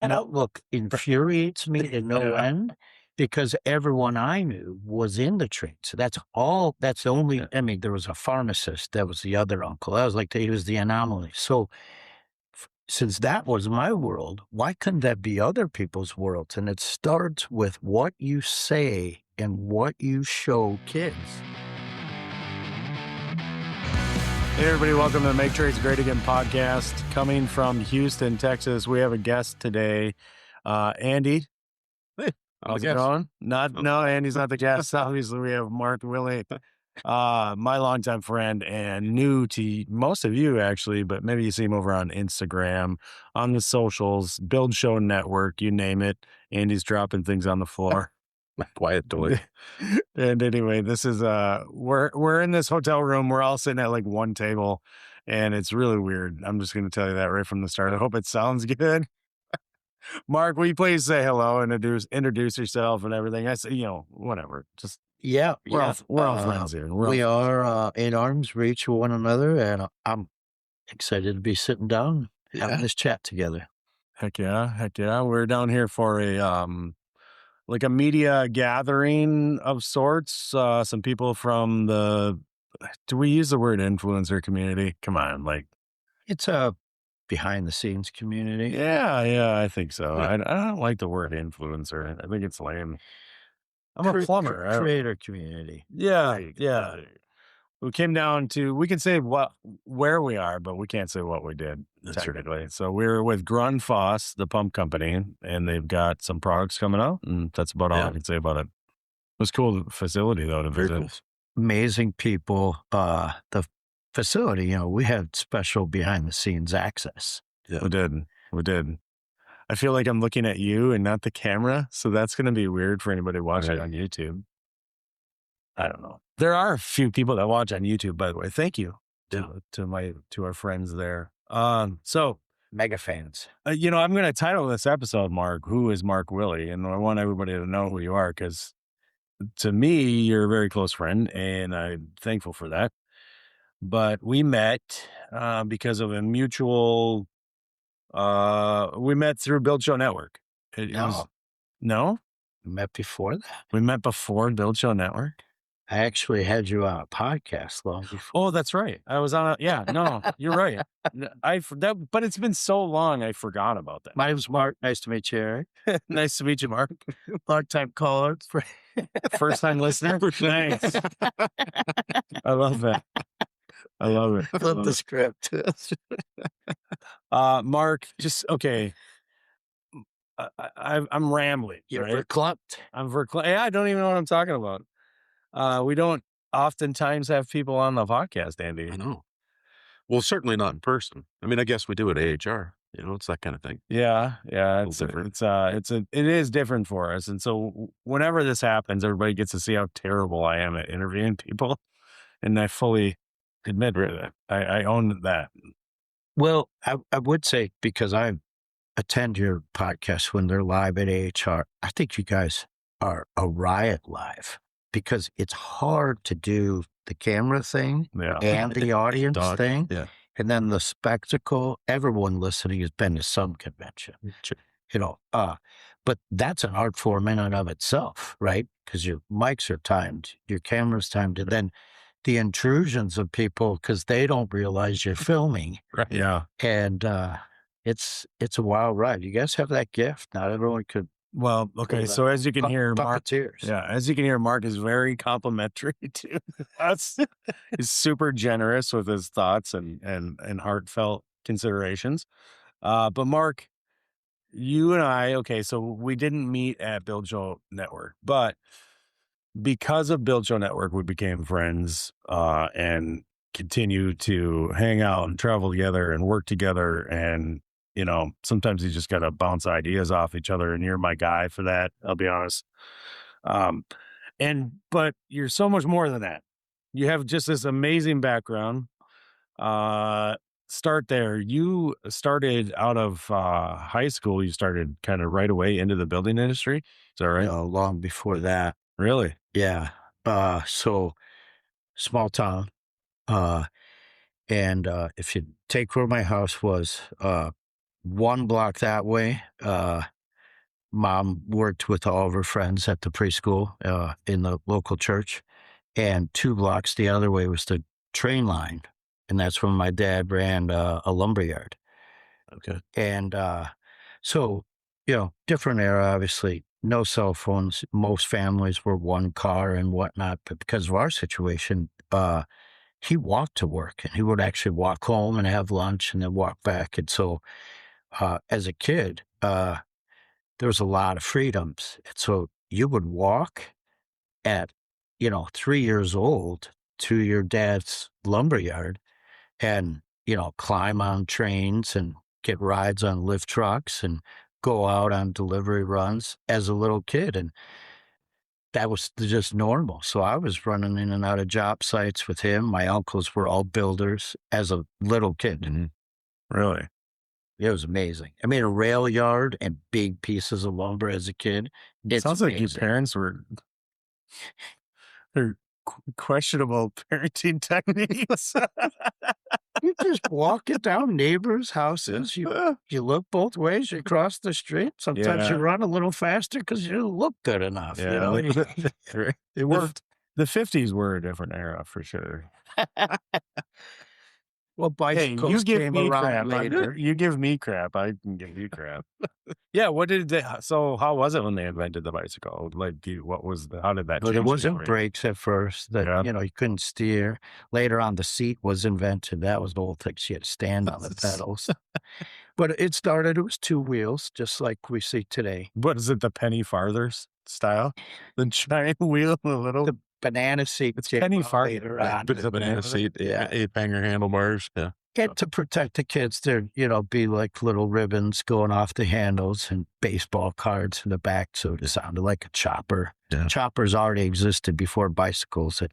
That outlook infuriates me to no Yeah. end because everyone I knew was in the trade. So that's the only, Yeah. I mean, there was a pharmacist. That was the other uncle. That was like, he was the anomaly. So since that was my world, why couldn't that be other people's worlds? And it starts with what you say and what you show kids. Hey, everybody, welcome to the Make Trades Great Again podcast. Coming from Houston, Texas, we have a guest today. Andy, Hey, I'm how's the it guest. going? No, Andy's not the guest. Obviously, we have Mark Wille, my longtime friend and new to most of you, actually, but maybe you see him over on Instagram, on the socials, Build Show Network, you name it. Andy's dropping things on the floor. Quiet toy. And anyway, this is we're in this hotel room. We're all sitting at like one table, and it's really weird. I'm just going to tell you that right from the start. I hope it sounds good. Mark, will you please say hello and introduce yourself and everything? I say, whatever. Just Yeah, we're all friends here. We are in arm's reach of one another, and I'm excited to be sitting down having this chat together. Heck yeah. We're down here for a like a media gathering of sorts. Some people from do we use the word influencer community? Come on, like It's a behind the scenes community. yeah, I think so. I don't like the word influencer. I think it's lame. I'm a plumber. Creator community. Yeah. We came down to, we can say where we are, but we can't say what we did technically. So we're with Grun Foss, the pump company, and they've got some products coming out, and that's about all I can say about it. It was cool facility though to visit. Cool. Amazing people. The facility, we had special behind the scenes access. Yeah. We did. I feel like I'm looking at you and not the camera, so that's going to be weird for anybody watching on YouTube. I don't know. There are a few people that watch on YouTube, by the way. Thank you to our friends there. So mega fans. I'm going to title this episode, Mark, "Who is Mark Wille?" And I want everybody to know who you are, because to me, you're a very close friend, and I'm thankful for that. But we met because of a mutual. We met through Build Show Network. No, We met before that. We met before Build Show Network. I actually had you on a podcast long before. Oh, that's right. I was on no, you're right. But it's been so long, I forgot about that. My name's Mark. Nice to meet you, Eric. Nice to meet you, Mark. Long time caller. First time listener. Nice. I love that. I love it. Flip the script. Mark, just okay. I'm rambling. You're right? verklempt. I'm verklempt. Yeah, I don't even know what I'm talking about. We don't oftentimes have people on the podcast, Andy. I know. Well, certainly not in person. I mean, I guess we do at AHR. It's that kind of thing. Yeah. It's different. It is different for us. And so whenever this happens, everybody gets to see how terrible I am at interviewing people. And I fully admit that. I own that. Well, I would say, because I attend your podcast when they're live at AHR, I think you guys are a riot live, because it's hard to do the camera thing and the audience thing. Yeah. And then the spectacle. Everyone listening has been to some convention, but that's an art form in and of itself, right? Because your mics are timed, your camera's timed, and then the intrusions of people, because they don't realize you're filming. Right. Yeah. And it's a wild ride. You guys have that gift. Not everyone could. Well, okay. So as you can hear, Mark, as you can hear, Mark is very complimentary to us. He's super generous with his thoughts and heartfelt considerations. But Mark, you and I, so we didn't meet at Build Show Network, but because of Build Show Network, we became friends and continue to hang out and travel together and work together. And sometimes you just got to bounce ideas off each other, and you're my guy for that. I'll be honest. But you're so much more than that. You have just this amazing background. Start there. You started out of high school. You started kind of right away into the building industry. Is that right? No, long before that. Really? Yeah. So small town. And if you take where my house was, 1 block that way, Mom worked with all of her friends at the preschool in the local church, and 2 blocks the other way was the train line, and that's when my dad ran a lumberyard. Okay. And so, different era, obviously, no cell phones. Most families were 1 car and whatnot, but because of our situation, he walked to work, and he would actually walk home and have lunch and then walk back. And so, as a kid, there was a lot of freedoms. And so you would walk at, 3 years old to your dad's lumberyard and, climb on trains and get rides on lift trucks and go out on delivery runs as a little kid. And that was just normal. So I was running in and out of job sites with him. My uncles were all builders as a little kid. Mm-hmm. Really? It was amazing. I mean, a rail yard and big pieces of lumber as a kid. It sounds like your parents were questionable parenting techniques. You just walk it down neighbors' houses. You look both ways. You cross the street. Sometimes you run a little faster because you don't look good enough. Yeah, it worked. The 50s were a different era for sure. Well, bicycles you give came me around crap. later. You give me crap. I can give you crap. Yeah. What did they? So how was it when they invented the bicycle? Like, how did that? But it change wasn't for you? brakes at first. That you couldn't steer. Later on, the seat was invented. That was the whole thing. So you had to stand on the pedals. But it started. It was 2 wheels, just like we see today. What is it? The penny farthers style? The giant wheel, the banana seat. It's penny farther. The banana seat, 8-banger handlebars. Yeah. Get to protect the kids. There'd, be like little ribbons going off the handles and baseball cards in the back. So it sounded like a chopper. Yeah. Choppers already existed before bicycles. It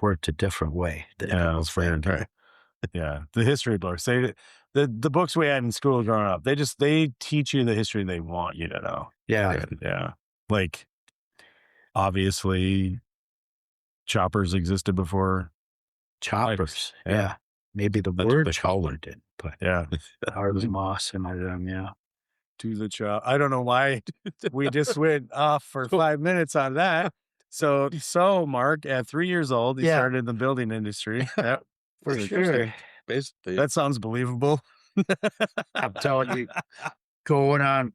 worked a different way. That's fair. Right. Yeah. The history books. The books we had in school growing up, they teach you the history they want you to know. Yeah. Yeah. Like, obviously, choppers existed before choppers. Yeah. Maybe the word chopper did, but Harley Moss and them, to the chop. I don't know why we just went off for 5 minutes on that. So Mark, at 3 years old, he started in the building industry. For sure. Basically, that sounds believable. I'm telling you, going on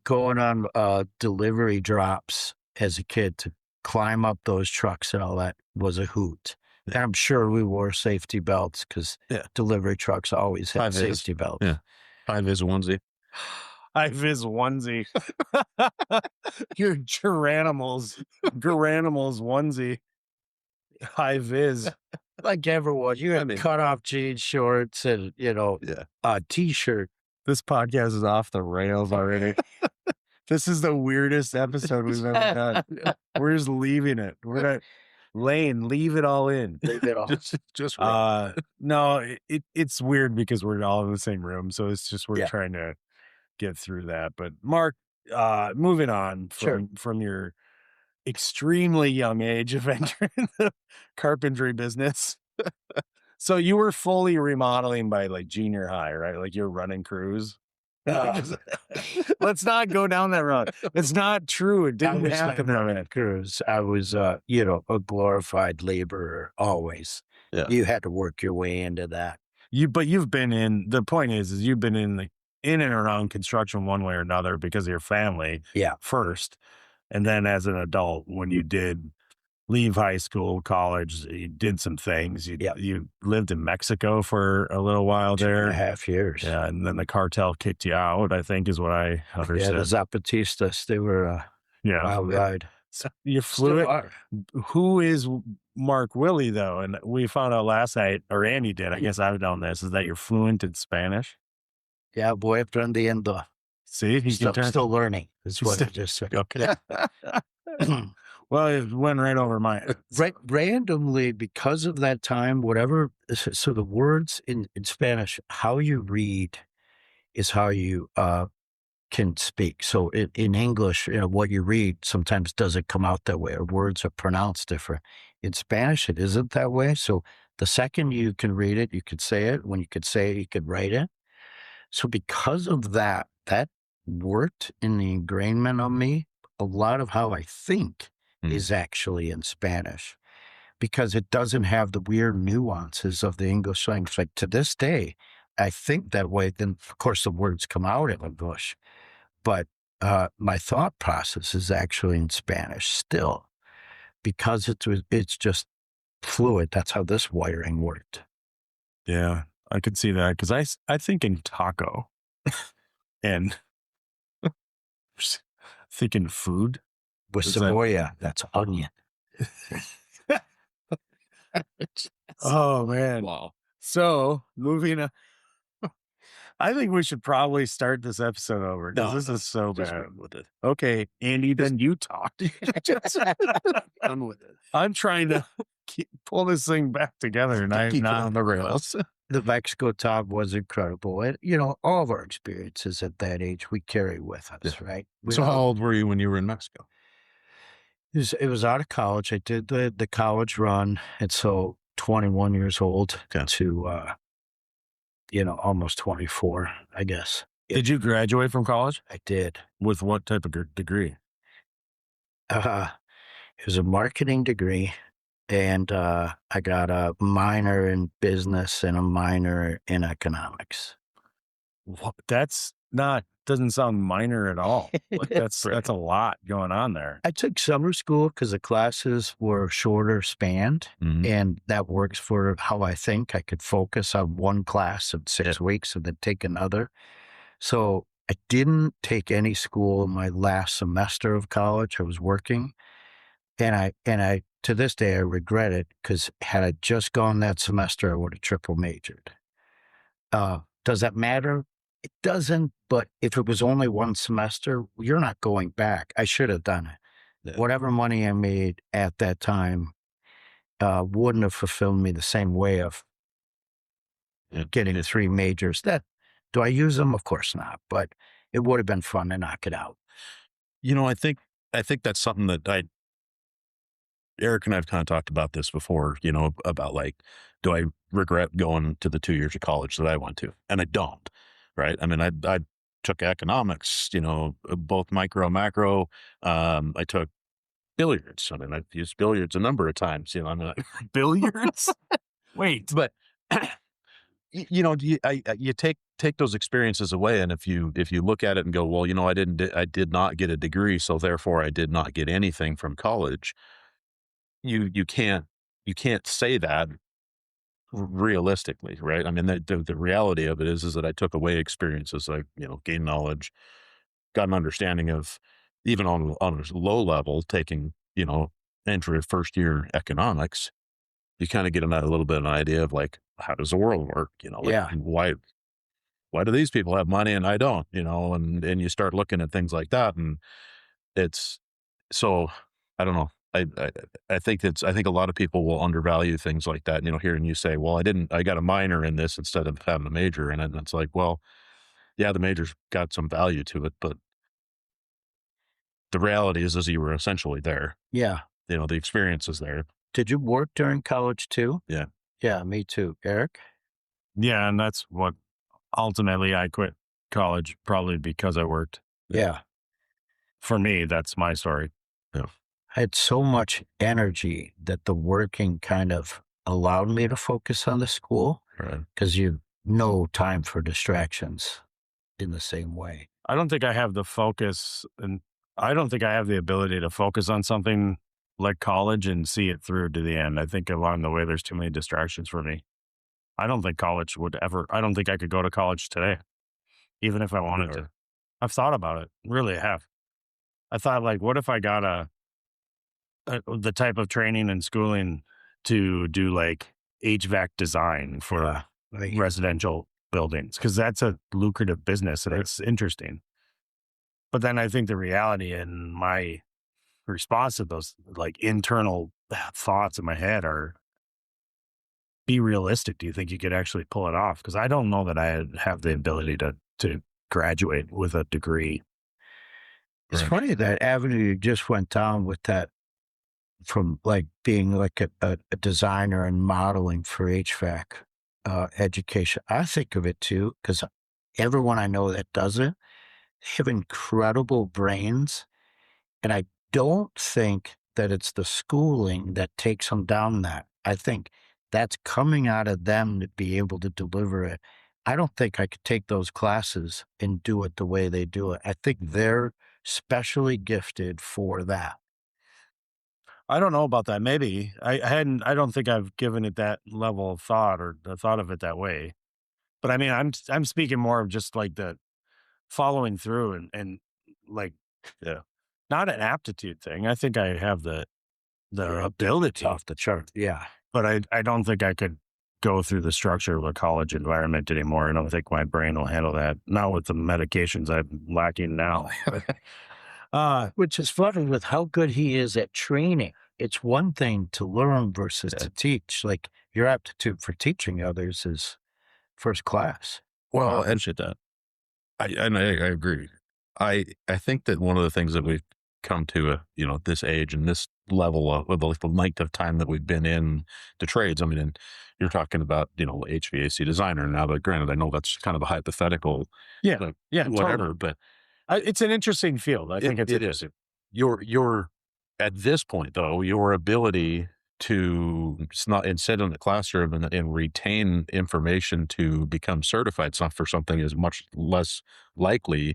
delivery drops as a kid to climb up those trucks and all that was a hoot. And I'm sure we wore safety belts because delivery trucks always had safety belts. Yeah. High-vis onesie. High-vis onesie. Your Geranimals onesie. High-vis. Like everyone. You had cut-off jean shorts and, a T-shirt. This podcast is off the rails already. This is the weirdest episode we've ever done. We're just leaving it. We're not... Lane, leave it all in. Leave it all. just no, it's weird because we're all in the same room. So it's just we're trying to get through that. But Mark, moving on from your extremely young age of entering the carpentry business. So you were fully remodeling by like junior high, right? Like you're running crews. Let's not go down that road. It's not true. It didn't happen that cruise. I was, a glorified laborer always. Yeah. You had to work your way into that. But you've been in. The point is you've been in and around construction one way or another because of your family. Yeah. First, and then as an adult, when you did leave high school, college, you did some things. You lived in Mexico for a little while there. 2.5 years. Yeah, and then the cartel kicked you out, I think is what I understood. Yeah, the Zapatistas, they were a wild ride. So you flew it. Who is Mark Wille, though? And we found out last night, or Andy did, I guess I've done this, is that you're fluent in Spanish? Yeah, voy aprendiendo. See? He's still learning. That's what I just said. Okay. Well, it went right over my head. Randomly, because of that time, whatever. So the words in Spanish, how you read is how you can speak. So in English, what you read sometimes doesn't come out that way, or words are pronounced different. In Spanish, it isn't that way. So the second you can read it, you could say it. When you could say it, you could write it. So because of that, that worked in the ingrainment of me. A lot of how I think is actually in Spanish because it doesn't have the weird nuances of the English language. Like to this day, I think that way. Then, of course, the words come out in English, but my thought process is actually in Spanish still because it's just fluid. That's how this wiring worked. Yeah, I could see that because I think in taco and thinking food. With cebolla, that's onion. Oh, man. Wow. So, moving on. I think we should probably start this episode over because this is so bad. With it. Okay, Andy, then you talk. Done with it. I'm trying to pull this thing back together, and I'm not on the rails. The Mexico time was incredible. And, you know, all of our experiences at that age, we carry with us, right? So how old were you when you were in Mexico? It was out of college. I did the college run. And so 21 years old to, almost 24, I guess. Did you graduate from college? I did. With what type of degree? It was a marketing degree. And I got a minor in business and a minor in economics. Doesn't sound minor at all. Like that's a lot going on there. I took summer school because the classes were shorter spanned, and that works for how I think. I could focus on one class in 6 weeks and then take another. So I didn't take any school in my last semester of college. I was working, and I to this day I regret it because had I just gone that semester, I would have triple majored. Does that matter? It doesn't, but if it was only one semester, you're not going back. I should have done it. Yeah. Whatever money I made at that time wouldn't have fulfilled me the same way of getting 3 majors. Do I use them? Of course not, but it would have been fun to knock it out. You know, I think that's something that Eric and I've kind of talked about this before, about like, do I regret going to the 2 years of college that I went to? And I don't. Right. I mean, I took economics, both micro, macro. I took billiards. I mean, I've used billiards a number of times, Billiards? Wait, but you take those experiences away. And if you look at it and go, well, I did not get a degree. So therefore I did not get anything from college. You can't say that realistically, right? I mean, the reality of it is that I took away experiences. I, gained knowledge, got an understanding of, even on a low level, taking, entry of first year economics, you kind of get a little bit of an idea of like, how does the world work? Why do these people have money and I don't, and you start looking at things like that. And it's, so I don't know. I think a lot of people will undervalue things like that. Hearing you say, well, I got a minor in this instead of having a major in it. And it's like, well, yeah, the major's got some value to it, but the reality is you were essentially there. Yeah. The experience is there. Did you work during college too? Yeah. Yeah, me too. Eric? Yeah. And that's what ultimately I quit college, probably because I worked. Yeah. For me, that's my story. Yeah. I had so much energy that the working kind of allowed me to focus on the school because you have no time for distractions in the same way. I don't think I have the focus, and I don't think I have the ability to focus on something like college and see it through to the end. I think along the way, there's too many distractions for me. I don't think college I don't think I could go to college today, even if I wanted to. I've thought about it. Really have. I thought, like, what if I got the type of training and schooling to do like HVAC design for residential buildings? Because that's a lucrative business and it's interesting. But then I think the reality and my response to those like internal thoughts in my head are, be realistic. Do you think you could actually pull it off? Because I don't know that I have the ability to graduate with a degree. It's funny that avenue you just went down with that, from like being like a designer and modeling for HVAC education. I think of it too, because everyone I know that does it have incredible brains. And I don't think that it's the schooling that takes them down that. I think that's coming out of them to be able to deliver it. I don't think I could take those classes and do it the way they do it. I think they're specially gifted for that. I don't know about that. Maybe I don't think I've given it that level of thought or thought of it that way. But I mean, I'm speaking more of just like the following through and like, not an aptitude thing. I think I have the ability off the chart. Yeah. But I don't think I could go through the structure of a college environment anymore. I don't think my brain will handle that. Not with the medications I'm lacking now. Which is funny with how good he is at training. It's one thing to learn versus to teach. Like your aptitude for teaching others is first class. Well, and shit that. I agree. I think that one of the things that we've come to, this age and this level of the length of time that we've been in the trades. I mean, and you're talking about, HVAC designer now, but granted, I know that's kind of a hypothetical. Yeah. Whatever. Totally. But it's an interesting field. I think it's interesting. Your at this point though, your ability to sit in the classroom and retain information to become certified for something is much less likely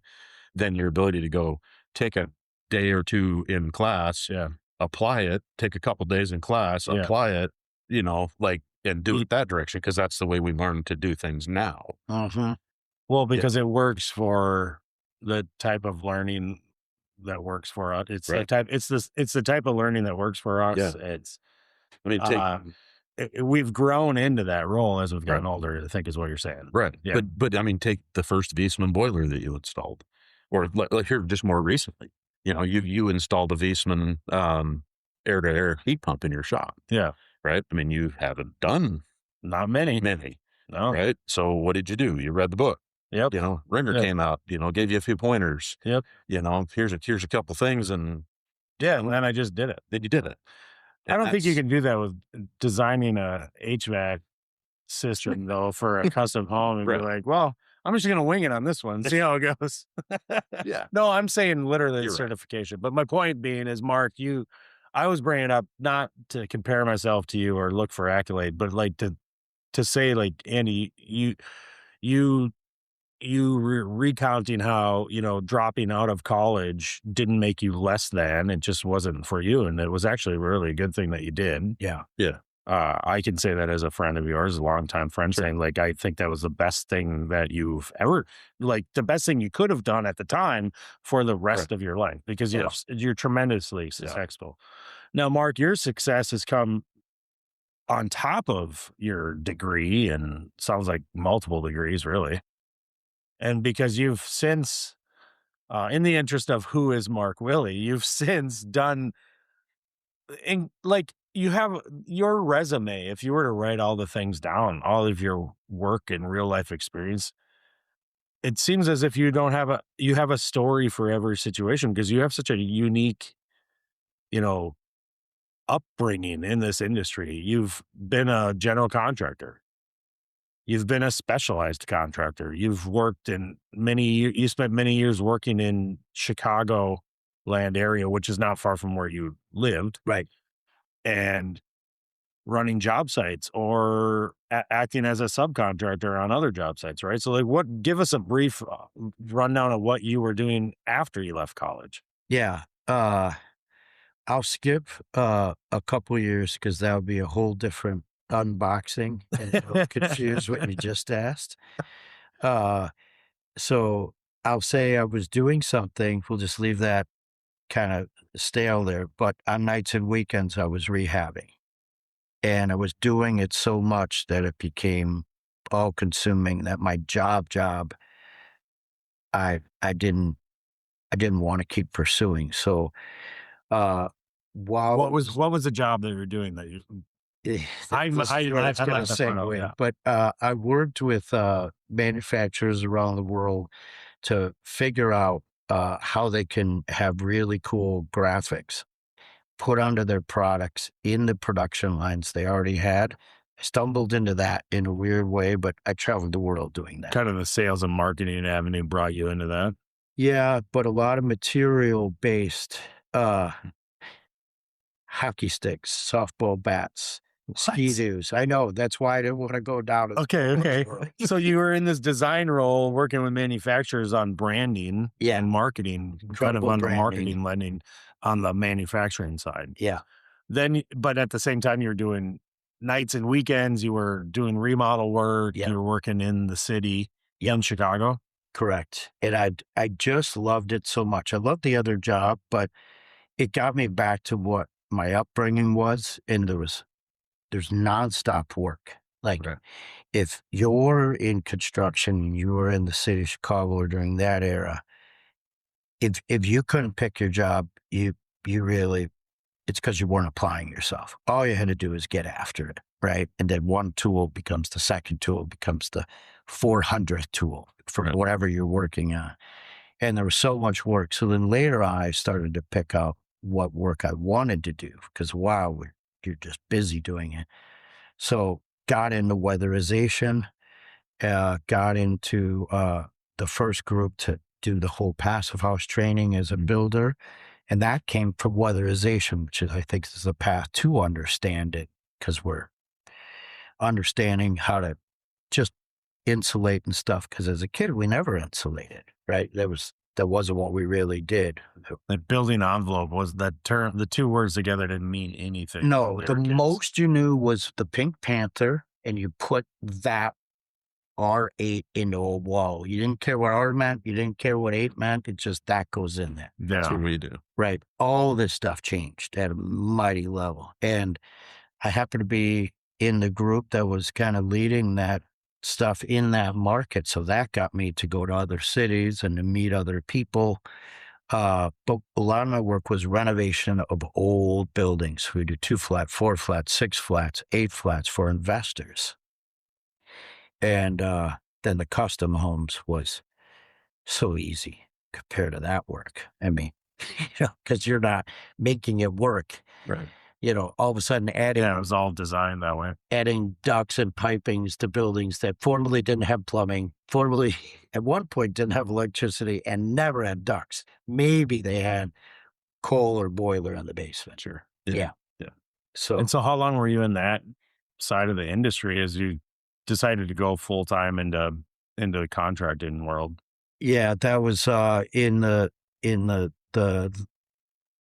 than your ability to go take a day or two in class, apply it, take a couple days in class, apply it, and do it that direction, because that's the way we learn to do things now. Mm-hmm. Well, because it works for the type of learning that works for us. It's Right. it's the type of learning that works for us. Yeah. We've grown into that role as we've gotten older, I think is what you're saying. Right. Yeah. But I mean, take the first Viessmann boiler that you installed, or like here just more recently, you installed a Viessmann air-to-air heat pump in your shop. Yeah. Right. I mean, you haven't done not many. No. Right. So what did you do? You read the book. Yep. Ringer came out, gave you a few pointers. Yep. Here's a couple things, and and then I just did it. Then you did it. I don't think you can do that with designing a HVAC system though for a custom home and be like, well, I'm just going to wing it on this one, see how it goes. Yeah. No, I'm saying literally You're certification. Right. But my point being is, Mark, I was bringing it up not to compare myself to you or look for accolade, but like to say, like, Andy, you recounting how, dropping out of college didn't make you less than, it just wasn't for you. And it was actually really a good thing that you did. Yeah. Yeah. I can say that as a friend of yours, a longtime friend, saying like, I think that was the best thing that you've ever, like the best thing you could have done at the time for the rest of your life, because you're tremendously successful. Now, Mark, your success has come on top of your degree, and sounds like multiple degrees really. And because you've since, in the interest of who is Mark Wille, you've since done, you have your resume. If you were to write all the things down, all of your work and real life experience, it seems as if you have a story for every situation, because you have such a unique, upbringing in this industry. You've been a general contractor. You've been a specialized contractor. You've worked in you spent many years working in Chicago land area, which is not far from where you lived. Right. And running job sites or acting as a subcontractor on other job sites. Right. So give us a brief rundown of what you were doing after you left college. Yeah. I'll skip a couple years, because that would be a whole different unboxing, and it'll confuse what you just asked. So I'll say I was doing something. We'll just leave that kind of stale there. But on nights and weekends, I was rehabbing, and I was doing it so much that it became all consuming, that my job, I didn't want to keep pursuing. So, what was the job that you were doing that you? I was going to segue, but I worked with manufacturers around the world to figure out how they can have really cool graphics put onto their products in the production lines they already had. I stumbled into that in a weird way, but I traveled the world doing that. Kind of the sales and marketing avenue brought you into that? Yeah, but a lot of material based, hockey sticks, softball bats, ski-doos. I know, that's why I didn't want to go down. Okay. So you were in this design role working with manufacturers on branding and marketing, kind of on the marketing lending on the manufacturing side. Yeah. Then, but at the same time, you're doing nights and weekends, you were doing remodel work, you were working in the city in Chicago. Correct. And I just loved it so much. I loved the other job, but it got me back to what my upbringing was. And there's nonstop work. Like if you're in construction and you were in the city of Chicago during that era, if you couldn't pick your job, you really, it's because you weren't applying yourself. All you had to do is get after it, right? And then one tool becomes the second tool, becomes the 400th tool for whatever you're working on. And there was so much work. So then later on, I started to pick out what work I wanted to do because, wow, you're just busy doing it. So got into weatherization, got into the first group to do the whole passive house training as a builder. And that came from weatherization, which is, I think, is the path to understand it because we're understanding how to just insulate and stuff. Because as a kid, we never insulated, right? That wasn't what we really did. The building envelope was that term. The two words together didn't mean anything. No, the most you knew was the Pink Panther, and you put that R8 into a wall. You didn't care what R meant. You didn't care what 8 meant. It just that goes in there. That's what we do. Right. All this stuff changed at a mighty level. And I happened to be in the group that was kind of leading that stuff in that market. So that got me to go to other cities and to meet other people. But a lot of my work was renovation of old buildings. We do 2 flat, 4 flats, 6 flats, 8 flats for investors. And then the custom homes was so easy compared to that work. I mean, because you're not making it work. Right. All of a sudden adding... Yeah, it was all designed that way. Adding ducts and pipings to buildings that formerly didn't have plumbing, formerly at one point didn't have electricity and never had ducts. Maybe they had coal or boiler in the basement. Sure. Yeah. So how long were you in that side of the industry as you decided to go full time into the contracting world? Yeah, that was in the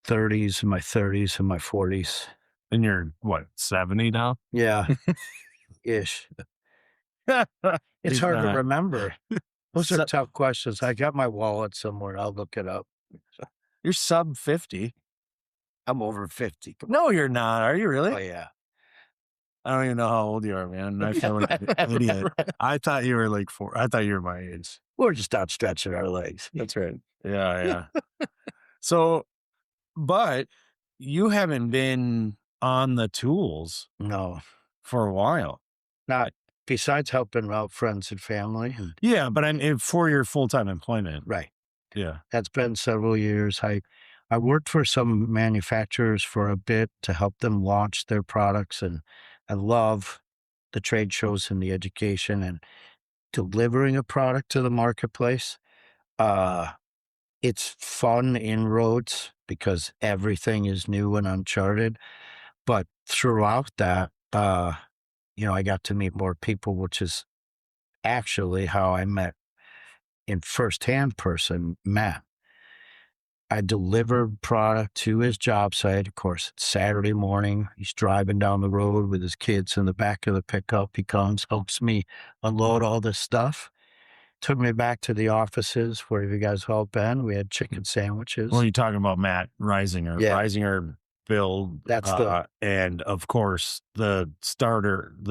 30s, in my 30s and my 40s. And you're what, 70 now? Yeah, ish. It's hard to remember. Those are tough questions. I got my wallet somewhere. I'll look it up. You're sub 50. I'm over 50. No, you're not. Are you really? Oh, yeah. I don't even know how old you are, man. I feel like an idiot. I thought you were like 4. I thought you were my age. We're just out stretching our legs. That's right. Yeah. So, but you haven't been on the tools for a while. Not besides helping out friends and family. Yeah, but I'm for your full-time employment. Right. Yeah. That's been several years. I worked for some manufacturers for a bit to help them launch their products, and I love the trade shows and the education and delivering a product to the marketplace. It's fun inroads because everything is new and uncharted. But throughout that, I got to meet more people, which is actually how I met in firsthand person, Matt. I delivered product to his job site. Of course, it's Saturday morning. He's driving down the road with his kids in the back of the pickup. He comes, helps me unload all this stuff. Took me back to the offices where you guys all been. We had chicken sandwiches. Well, you're talking about Matt Reisinger. Yeah. Reisinger Build. That's and of course, the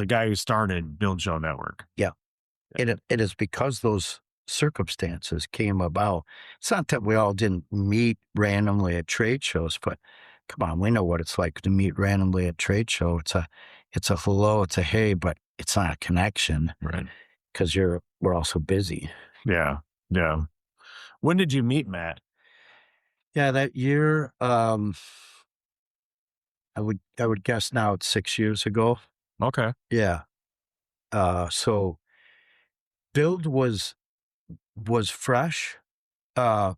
guy who started Build Show Network. Yeah. It is because those circumstances came about. It's not that we all didn't meet randomly at trade shows, but come on, we know what it's like to meet randomly at trade show. It's a hello, it's a hey, but it's not a connection. Right. Because we're all so busy. Yeah. When did you meet Matt? Yeah, that year, I would guess now it's 6 years ago. Okay. Yeah. So Build was fresh. but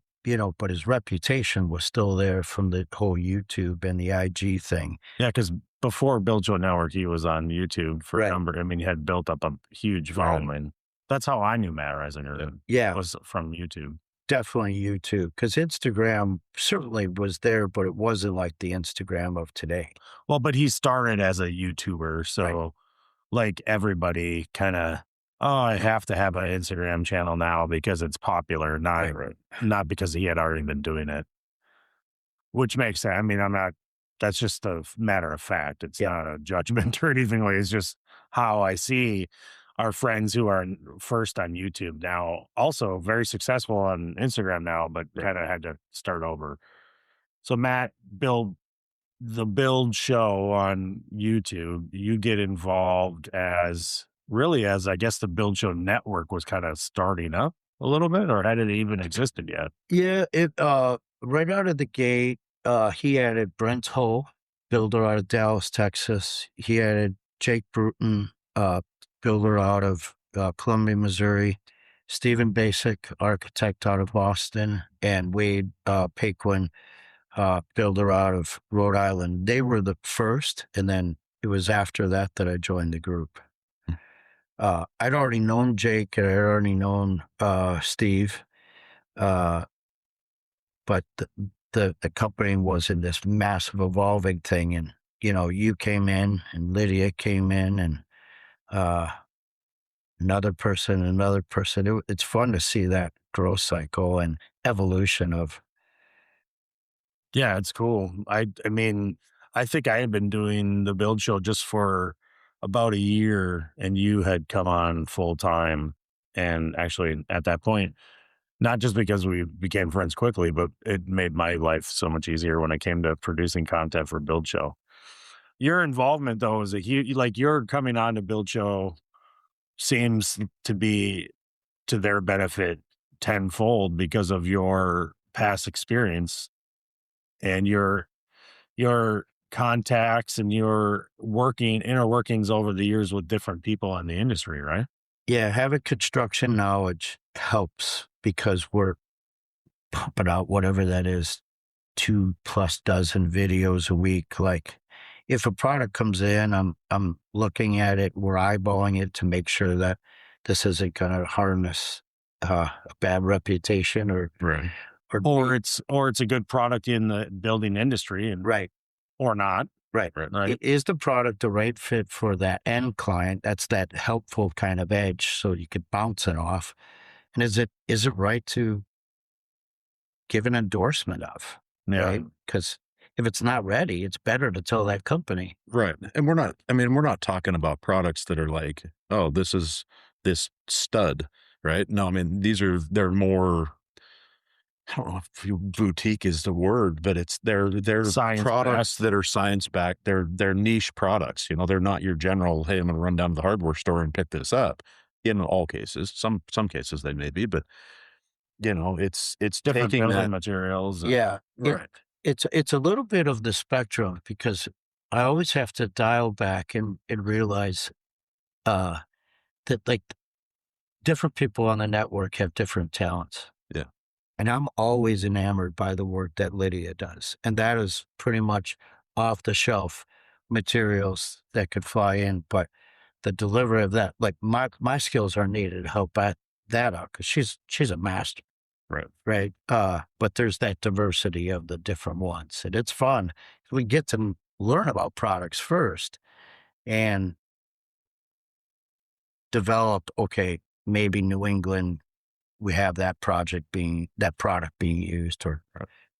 his reputation was still there from the whole YouTube and the IG thing. Yeah, because before Build Show Network, he was on YouTube for a number. I mean, he had built up a huge following. Right. That's how I knew Matt Reisinger. Yeah, was from YouTube. Definitely YouTube, because Instagram certainly was there, but it wasn't like the Instagram of today. Well, but he started as a YouTuber, so like everybody kind of, I have to have an Instagram channel now because it's popular, not because he had already been doing it. Which makes sense. I mean, that's just a matter of fact. It's not a judgment or anything. It's just how I see our friends who are first on YouTube now, also very successful on Instagram now, but kind of had to start over. So Matt, the Build Show on YouTube, you get involved as I guess the Build Show Network was kind of starting up a little bit, or hadn't it even existed yet? Yeah, it right out of the gate, he added Brent Hull, builder out of Dallas, Texas. He added Jake Bruton, builder out of Columbia, Missouri. Stephen Basic, architect out of Boston, and Wade Paquin, builder out of Rhode Island. They were the first, and then it was after that I joined the group. I'd already known Jake, and I'd already known Steve, but the company was in this massive evolving thing, and you came in, and Lydia came in, and another person. It's fun to see that growth cycle and evolution of. Yeah, it's cool. I mean, I think I had been doing the Build Show just for about a year, and you had come on full time. And actually, at that point, not just because we became friends quickly, but it made my life so much easier when it came to producing content for Build Show. Your involvement, though, is a huge, like your coming on to Build Show seems to be to their benefit tenfold because of your past experience and your contacts and your inner workings over the years with different people in the industry, right? Yeah, having construction knowledge helps because we're pumping out whatever that is, 2+ dozen videos a week. Like if a product comes in, I'm looking at it, we're eyeballing it to make sure that this isn't going to harness a bad reputation or it's a good product in the building industry, and or not. Right. Is the product the right fit for that end client? That's that helpful kind of edge, so you could bounce it off. And is it right to give an endorsement of? Right? Because if it's not ready, it's better to tell that company. Right. And we're not talking about products that are like, oh, this is this stud, right? No, I mean, they're more, I don't know if boutique is the word, but they're products that are science backed. They're niche products. They're not your general, hey, I'm going to run down to the hardware store and pick this up. In all cases, some cases they may be, but it's different taking building materials. It's a little bit of the spectrum, because I always have to dial back and realize that like different people on the network have different talents. Yeah. And I'm always enamored by the work that Lydia does. And that is pretty much off the shelf materials that could fly in. But the delivery of that, like my skills are needed to help that out, because she's a master. Right. But there's that diversity of the different ones. And it's fun. We get to learn about products first and develop, okay, maybe New England, we have that product being used, or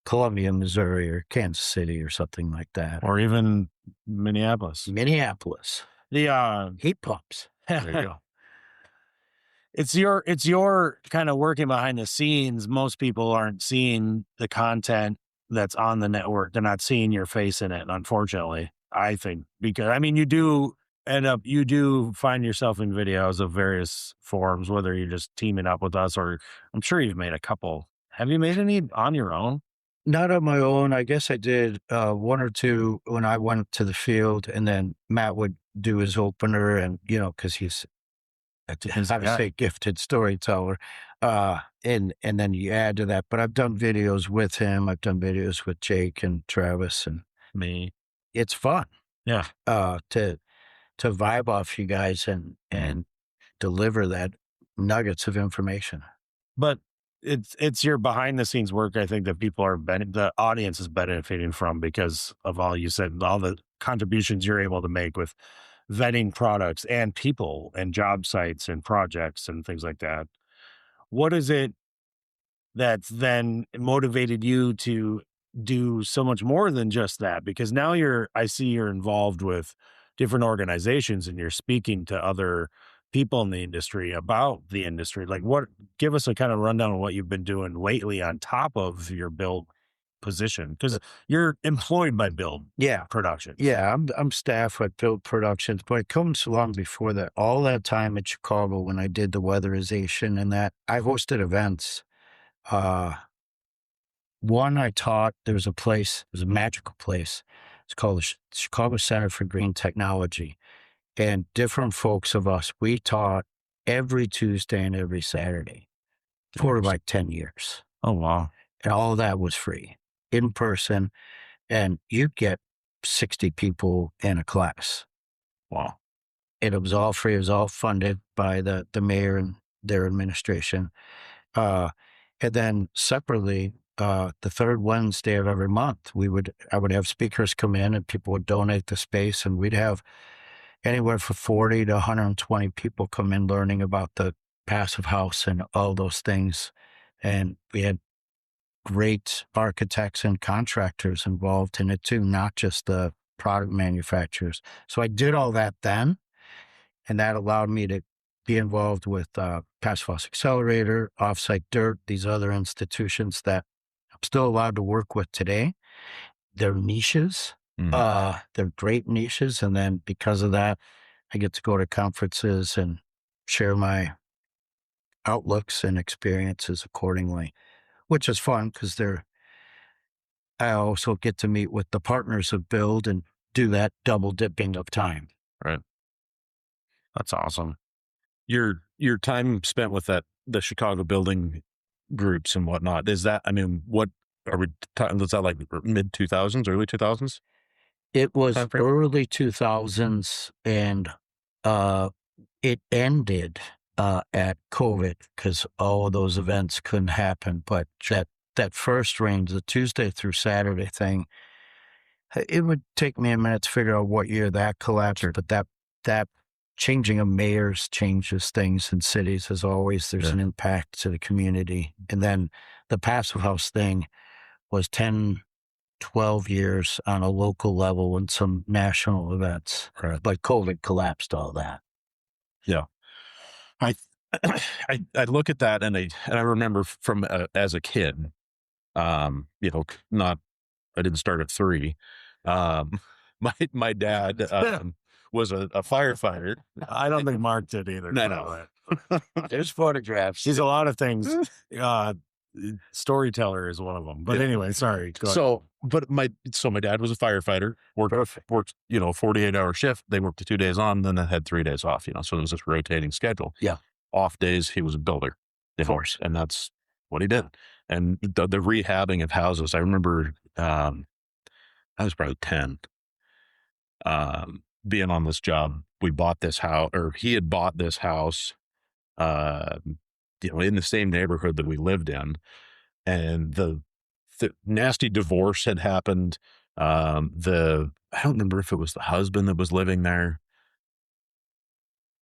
Columbia, Missouri, or Kansas City, or something like that. Or even Minneapolis. The heat pumps. There you go. It's your kind of working behind the scenes. Most people aren't seeing the content that's on the network. They're not seeing your face in it, unfortunately, I think, because you do find yourself in videos of various forms, whether you're just teaming up with us, or I'm sure you've made a couple. Have you made any on your own? Not on my own. I guess I did one or two when I went to the field, and then Matt would do his opener, and because he's, I would say, gifted storyteller. And then you add to that, but I've done videos with him. I've done videos with Jake and Travis and Me. it's fun. Yeah. To vibe off you guys and deliver that nuggets of information. But it's your behind the scenes work, I think, that people are the audience is benefiting from because of all you said, all the contributions you're able to make with vetting products and people and job sites and projects and things like that. What is it that's then motivated you to do so much more than just that? Because now I see you're involved with different organizations and you're speaking to other people in the industry about the industry. Like give us a kind of rundown of what you've been doing lately on top of your build position, because you're employed by Build Productions. Yeah, I'm staff at Build Productions, but it comes long before that. All that time at Chicago when I did the weatherization and that, I hosted events. One I taught, there was a magical place. It's called the Chicago Center for Green Technology. And different folks of us, we taught every Tuesday and every Saturday for like 10 years. Oh, wow. And all of that was free in person. And you'd get 60 people in a class. Wow. And it was all free. It was all funded by the mayor and their administration. And then separately, the third Wednesday of every month, I would have speakers come in and people would donate the space, and we'd have anywhere from 40 to 120 people come in learning about the passive house and all those things. And we had great architects and contractors involved in it too, not just the product manufacturers. So I did all that then, and that allowed me to be involved with Passive House Accelerator, Offsite Dirt, these other institutions that I'm still allowed to work with today. They're niches. They're great niches. And then because of that, I get to go to conferences and share my outlooks and experiences accordingly, which is fun because I also get to meet with the partners of Build and do that double dipping of time. Right. That's awesome. Your time spent with the Chicago building groups and whatnot, is that, I mean, what are we talking, was that like mid 2000s, early 2000s? It was early 2000s, and it ended at COVID because all of those events couldn't happen. But that first range, the Tuesday through Saturday thing, it would take me a minute to figure out what year that collapsed. But that changing of mayors changes things in cities. As always, there's an impact to the community. And then the Passive House thing was 10, 12 years on a local level and some national events. Right. But COVID collapsed all that. Yeah. I look at that and I remember from as a kid, I didn't start at 3. My dad was a firefighter. I don't think Mark did either. No. There's photographs. He's a lot of things. Storyteller is one of them. But anyway, sorry. Go ahead. My dad was a firefighter. Worked 48-hour shift. They worked 2 days on, then they had 3 days off. So it was this rotating schedule. Yeah. Off days, he was a builder. Of course. And that's what he did. And the rehabbing of houses. I remember I was probably 10. Being on this job, we bought this house, or he had bought this house, in the same neighborhood that we lived in, and the nasty divorce had happened. I don't remember if it was the husband that was living there.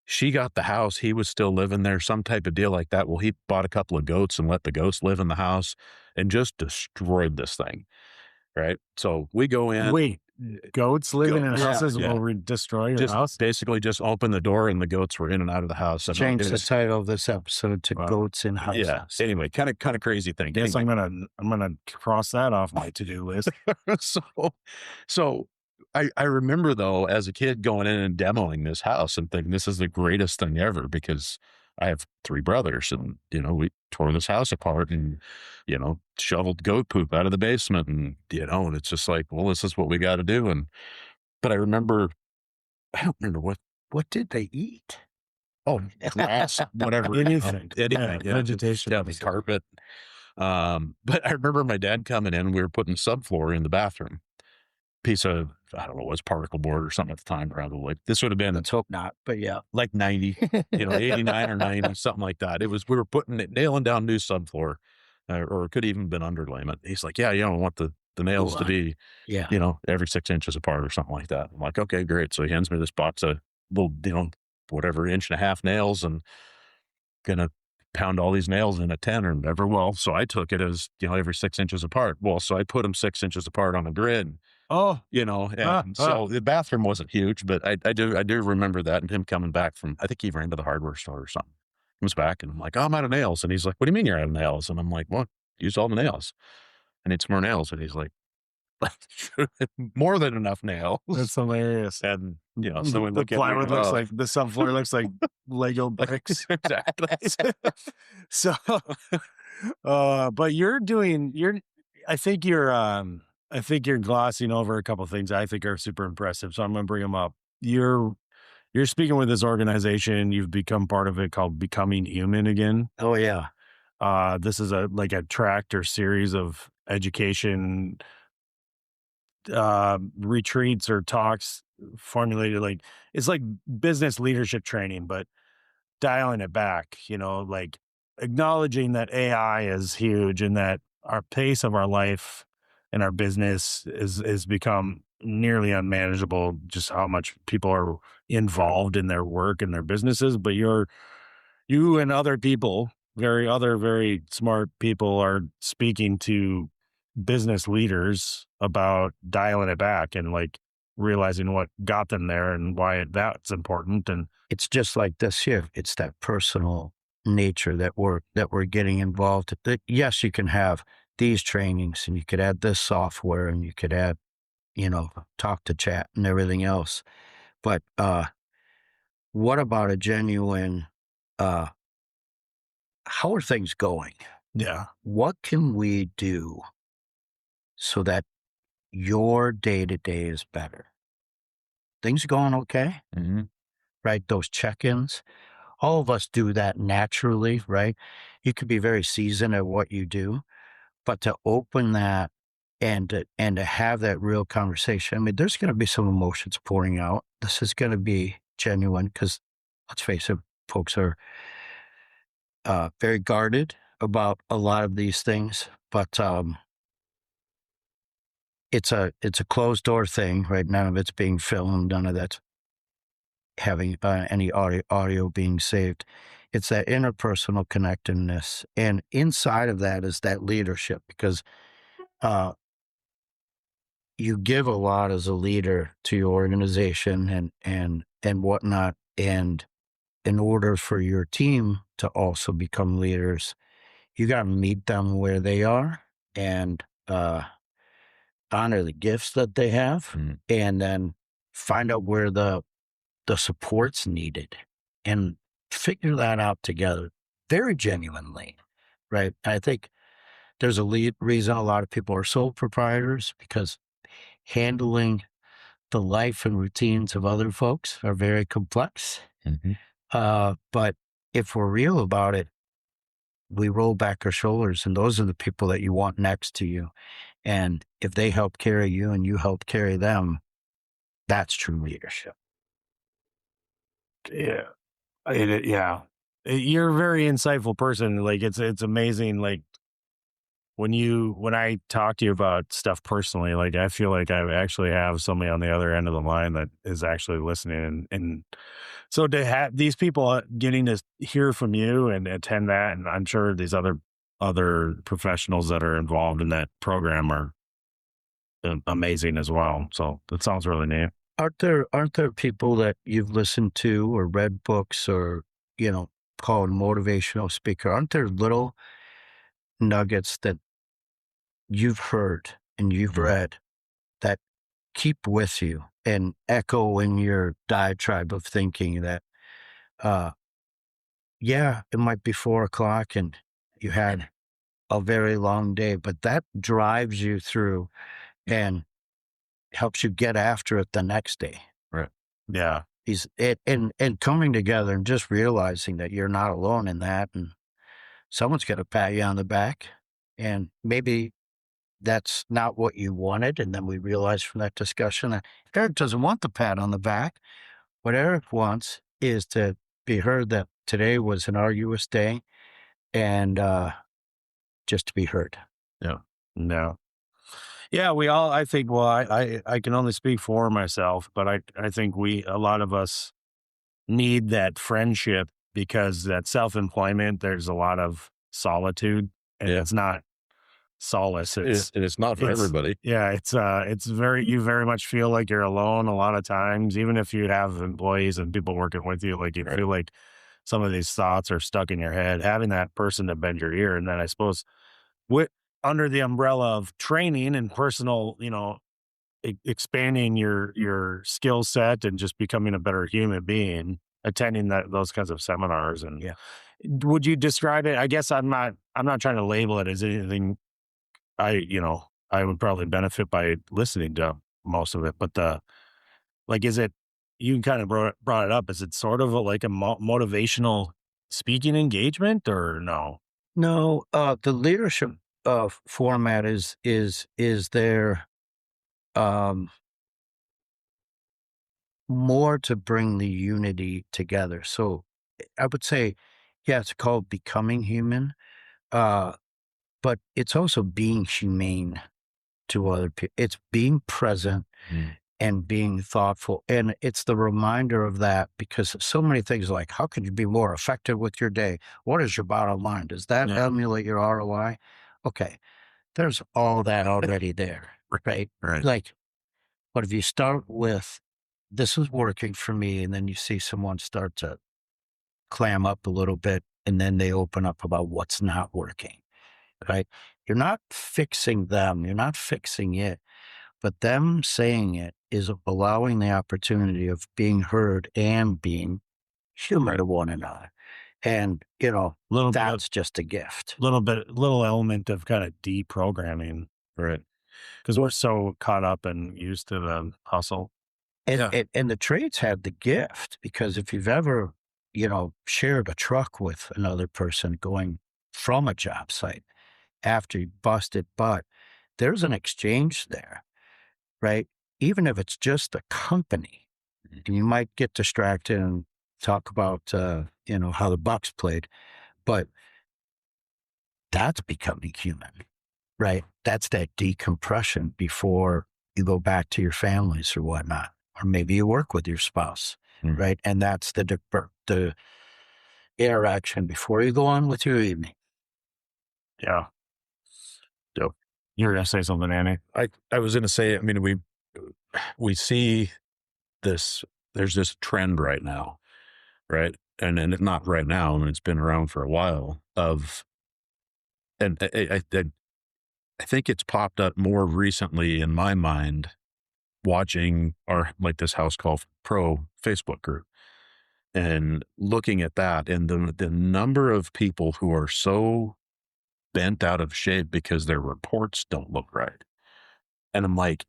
She got the house. He was still living there, some type of deal like that. Well, he bought a couple of goats and let the goats live in the house and just destroyed this thing. Right. So we go in. Wait, goats living in houses will destroy your house? Basically just open the door and the goats were in and out of the house. Change the title of this episode to Goats in Houses. Yeah. Anyway, kind of crazy thing. Yes, anyway. I'm gonna cross that off my to-do list. So I remember though, as a kid going in and demoing this house and thinking this is the greatest thing ever because I have 3 brothers and, we tore this house apart and, shoveled goat poop out of the basement and, and it's just like, well, this is what we got to do. But I don't remember what did they eat? Oh, grass, whatever. Anything. Anything. Yeah, vegetation. Yeah, the carpet. But I remember my dad coming in, we were putting subfloor in the bathroom. Piece of, I don't know, it was particle board or something at the time, probably. This would have been, Let's hope not, but yeah. like 90, 89 or 90, something like that. We were nailing down new subfloor, or it could even been underlayment. He's like, yeah, you don't want the nails to be, every 6 inches apart or something like that. I'm like, okay, great. So he hands me this box of little, whatever, 1.5 inch nails, and gonna pound all these nails in a 10 or whatever. Well, so I took it as, every 6 inches apart. Well, so I put them 6 inches apart on a grid. Oh, So the bathroom wasn't huge, but I do remember that, and him coming back from, I think he ran to the hardware store or something. Comes back and I'm like, oh, I'm out of nails. And he's like, what do you mean you're out of nails? And I'm like, well, use all the nails. I need some more nails. And he's like, more than enough nails. that's hilarious. And so we the plywood looks like, the subfloor looks like Lego bricks. Exactly. So, but I think you're glossing over a couple of things I think are super impressive. So I'm going to bring them up. You're speaking with this organization. You've become part of it called Becoming Human Again. Oh yeah. This is a tract or series of education retreats or talks formulated, like it's like business leadership training, but dialing it back, like acknowledging that AI is huge and that our pace of our life and our business is become nearly unmanageable, just how much people are involved in their work and their businesses. But you and other people, very smart people, are speaking to business leaders about dialing it back and like realizing what got them there and why that's important. And it's just like this here. It's that personal nature that we're getting involved. Yes, you can have these trainings and you could add this software and you could add, talk to chat and everything else. But what about a genuine, how are things going? yeah, What can we do so that your day-to-day is better? Things going okay? Mm-hmm. Right? Those check-ins. All of us do that naturally, right? You could be very seasoned at what you do, but to open that and to have that real conversation. I mean, there's going to be some emotions pouring out. This is going to be genuine because, let's face it, folks are very guarded about a lot of these things. But it's a closed door thing, right? None of it's being filmed. None of that's having any audio being saved. It's that interpersonal connectedness, and inside of that is that leadership, because you give a lot as a leader to your organization and whatnot, and in order for your team to also become leaders, you got to meet them where they are and honor the gifts that they have, and then find out where the support's needed and figure that out together very genuinely, right? I think there's a reason a lot of people are sole proprietors, because handling the life and routines of other folks are very complex. Mm-hmm. But if we're real about it, we roll back our shoulders, and those are the people that you want next to you. And if they help carry you and you help carry them, that's true leadership. yeah, you're a very insightful person. Like it's amazing. Like when I talk to you about stuff personally, like I feel like I actually have somebody on the other end of the line that is actually listening. And so to have these people getting to hear from you and attend that, and I'm sure these other professionals that are involved in that program are amazing as well. So that sounds really neat. Aren't there people that you've listened to or read books or, called motivational speaker? Aren't there little nuggets that you've heard and you've read that keep with you and echo in your diatribe of thinking that, it might be 4:00 and you had a very long day, but that drives you through and helps you get after it the next day. Right. Yeah. and coming together and just realizing that you're not alone in that, and someone's got to pat you on the back, and maybe that's not what you wanted. And then we realized from that discussion that Eric doesn't want the pat on the back. What Eric wants is to be heard that today was an arduous day, and just to be heard. Yeah. No. Yeah, we all, I think, well, I can only speak for myself, but I think a lot of us need that friendship, because that self-employment, there's a lot of solitude, and it's not solace. It's not for everybody. Yeah. You very much feel like you're alone a lot of times, even if you have employees and people working with you, like you feel like some of these thoughts are stuck in your head. Having that person to bend your ear. And then I suppose under the umbrella of training and personal, expanding your skill set and just becoming a better human being, attending those kinds of seminars. And would you describe it? I guess I'm not trying to label it as anything. I would probably benefit by listening to most of it, but is it, you kind of brought it up. Is it sort of like a motivational speaking engagement, or no? No, the leadership format is there more to bring the unity together. So I would say, it's called Becoming Human, but it's also being humane to other people. It's being present and being thoughtful. And it's the reminder of that, because so many things like, how can you be more effective with your day? What is your bottom line? Does that emulate your ROI? Okay. There's all that already there, right? Like, but if you start with, this is working for me, and then you see someone start to clam up a little bit, and then they open up about what's not working, right? You're not fixing them. You're not fixing it. But them saying it is allowing the opportunity of being heard and being human to one another. And, that's just a gift. Little element of kind of deprogramming, right? Because we're so caught up and used to the hustle. And the trades have the gift, because if you've ever, shared a truck with another person going from a job site after you busted butt, there's an exchange there, right? Even if it's just a company, and you might get distracted and talk about, how the Bucks played, but that's becoming human, right? That's that decompression before you go back to your families or whatnot, or maybe you work with your spouse, right? And that's the interaction before you go on with your evening. Yeah. So you're going to say something, Annie? I was going to say, I mean, we see this, there's this trend right now, right? And not right now, I mean, it's been around for a while and I think it's popped up more recently in my mind, watching this House Call Pro Facebook group and looking at that, and the number of people who are so bent out of shape because their reports don't look right. And I'm like,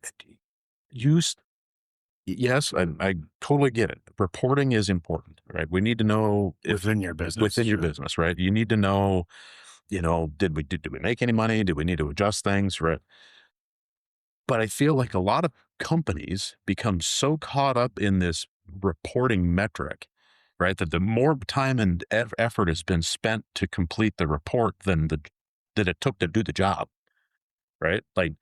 yes, I totally get it. Reporting is important, right? We need to know within your business, right? You need to know, did we make any money? Do we need to adjust things, right? But I feel like a lot of companies become so caught up in this reporting metric, right, that the more time and effort has been spent to complete the report than that it took to do the job, right? Like,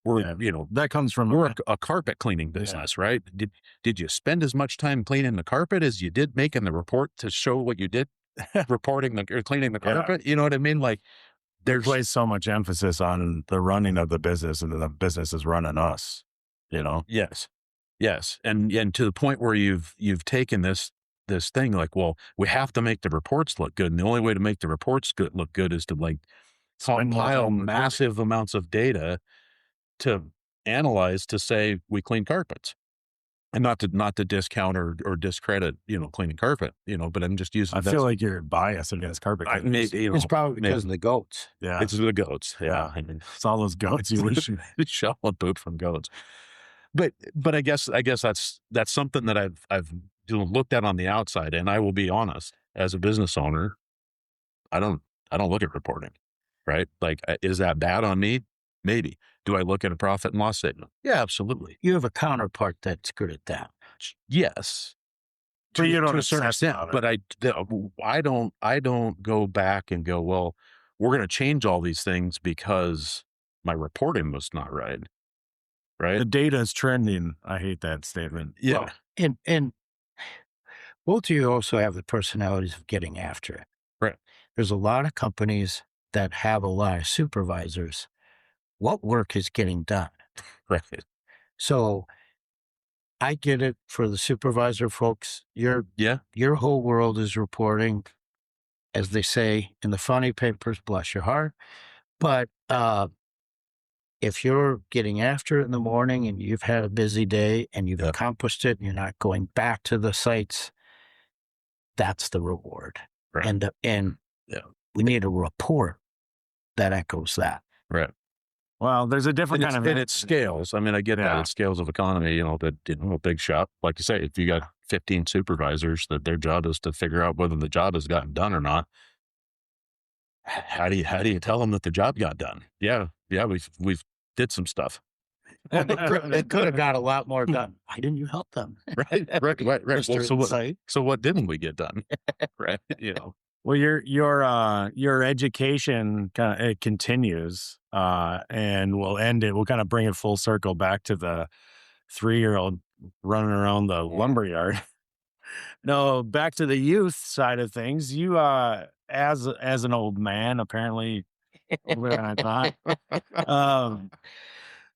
that comes from we're a carpet cleaning business, right? Did you spend as much time cleaning the carpet as you did making the report to show what you did, reporting or cleaning the carpet? You know what I mean? Like, there's so much emphasis on the running of the business, and the business is running us, Yes. And to the point where you've taken this thing like, well, we have to make the reports look good. And the only way to make the reports look good is to compile massive amounts of data to analyze, to say we clean carpets, and not to discount or discredit, cleaning carpet, but I'm just using. I feel like you're biased against carpet. It's probably because of the goats. Yeah. It's the goats. Yeah. I mean, it's all those goats you wish shoveling poop from goats. but I guess that's something that I've looked at on the outside, and I will be honest, as a business owner, I don't look at reporting, right? Like, is that bad on me? Maybe. Do I look at a profit and loss statement? Yeah, absolutely. You have a counterpart that's good at that. Yes. But you don't to a certain obsess extent, about it. but I don't go back and go, well, we're going to change all these things because my reporting was not right. Right. The data is trending. I hate that statement. Yeah. Well, and both of you also have the personalities of getting after it. Right. There's a lot of companies that have a lot of supervisors. What work is getting done? Right. So I get it for the supervisor folks. Your whole world is reporting, as they say in the funny papers, bless your heart. But if you're getting after it in the morning and you've had a busy day and you've accomplished it and you're not going back to the sites, that's the reward. Right. And we need a report that echoes that. Right. Well, there's a different kind of... And it scales. I mean, I get that. It scales of economy, that a big shop. Like you say, if you got 15 supervisors, that their job is to figure out whether the job has gotten done or not. How do you tell them that the job got done? Yeah, we've did some stuff. It could have got a lot more done. Why didn't you help them? Right. Well, so what didn't we get done? Right. Well, your education it continues, and we'll end it. We'll kind of bring it full circle back to the 3-year-old running around the lumberyard. No, back to the youth side of things. You, as an old man, apparently, older than I thought,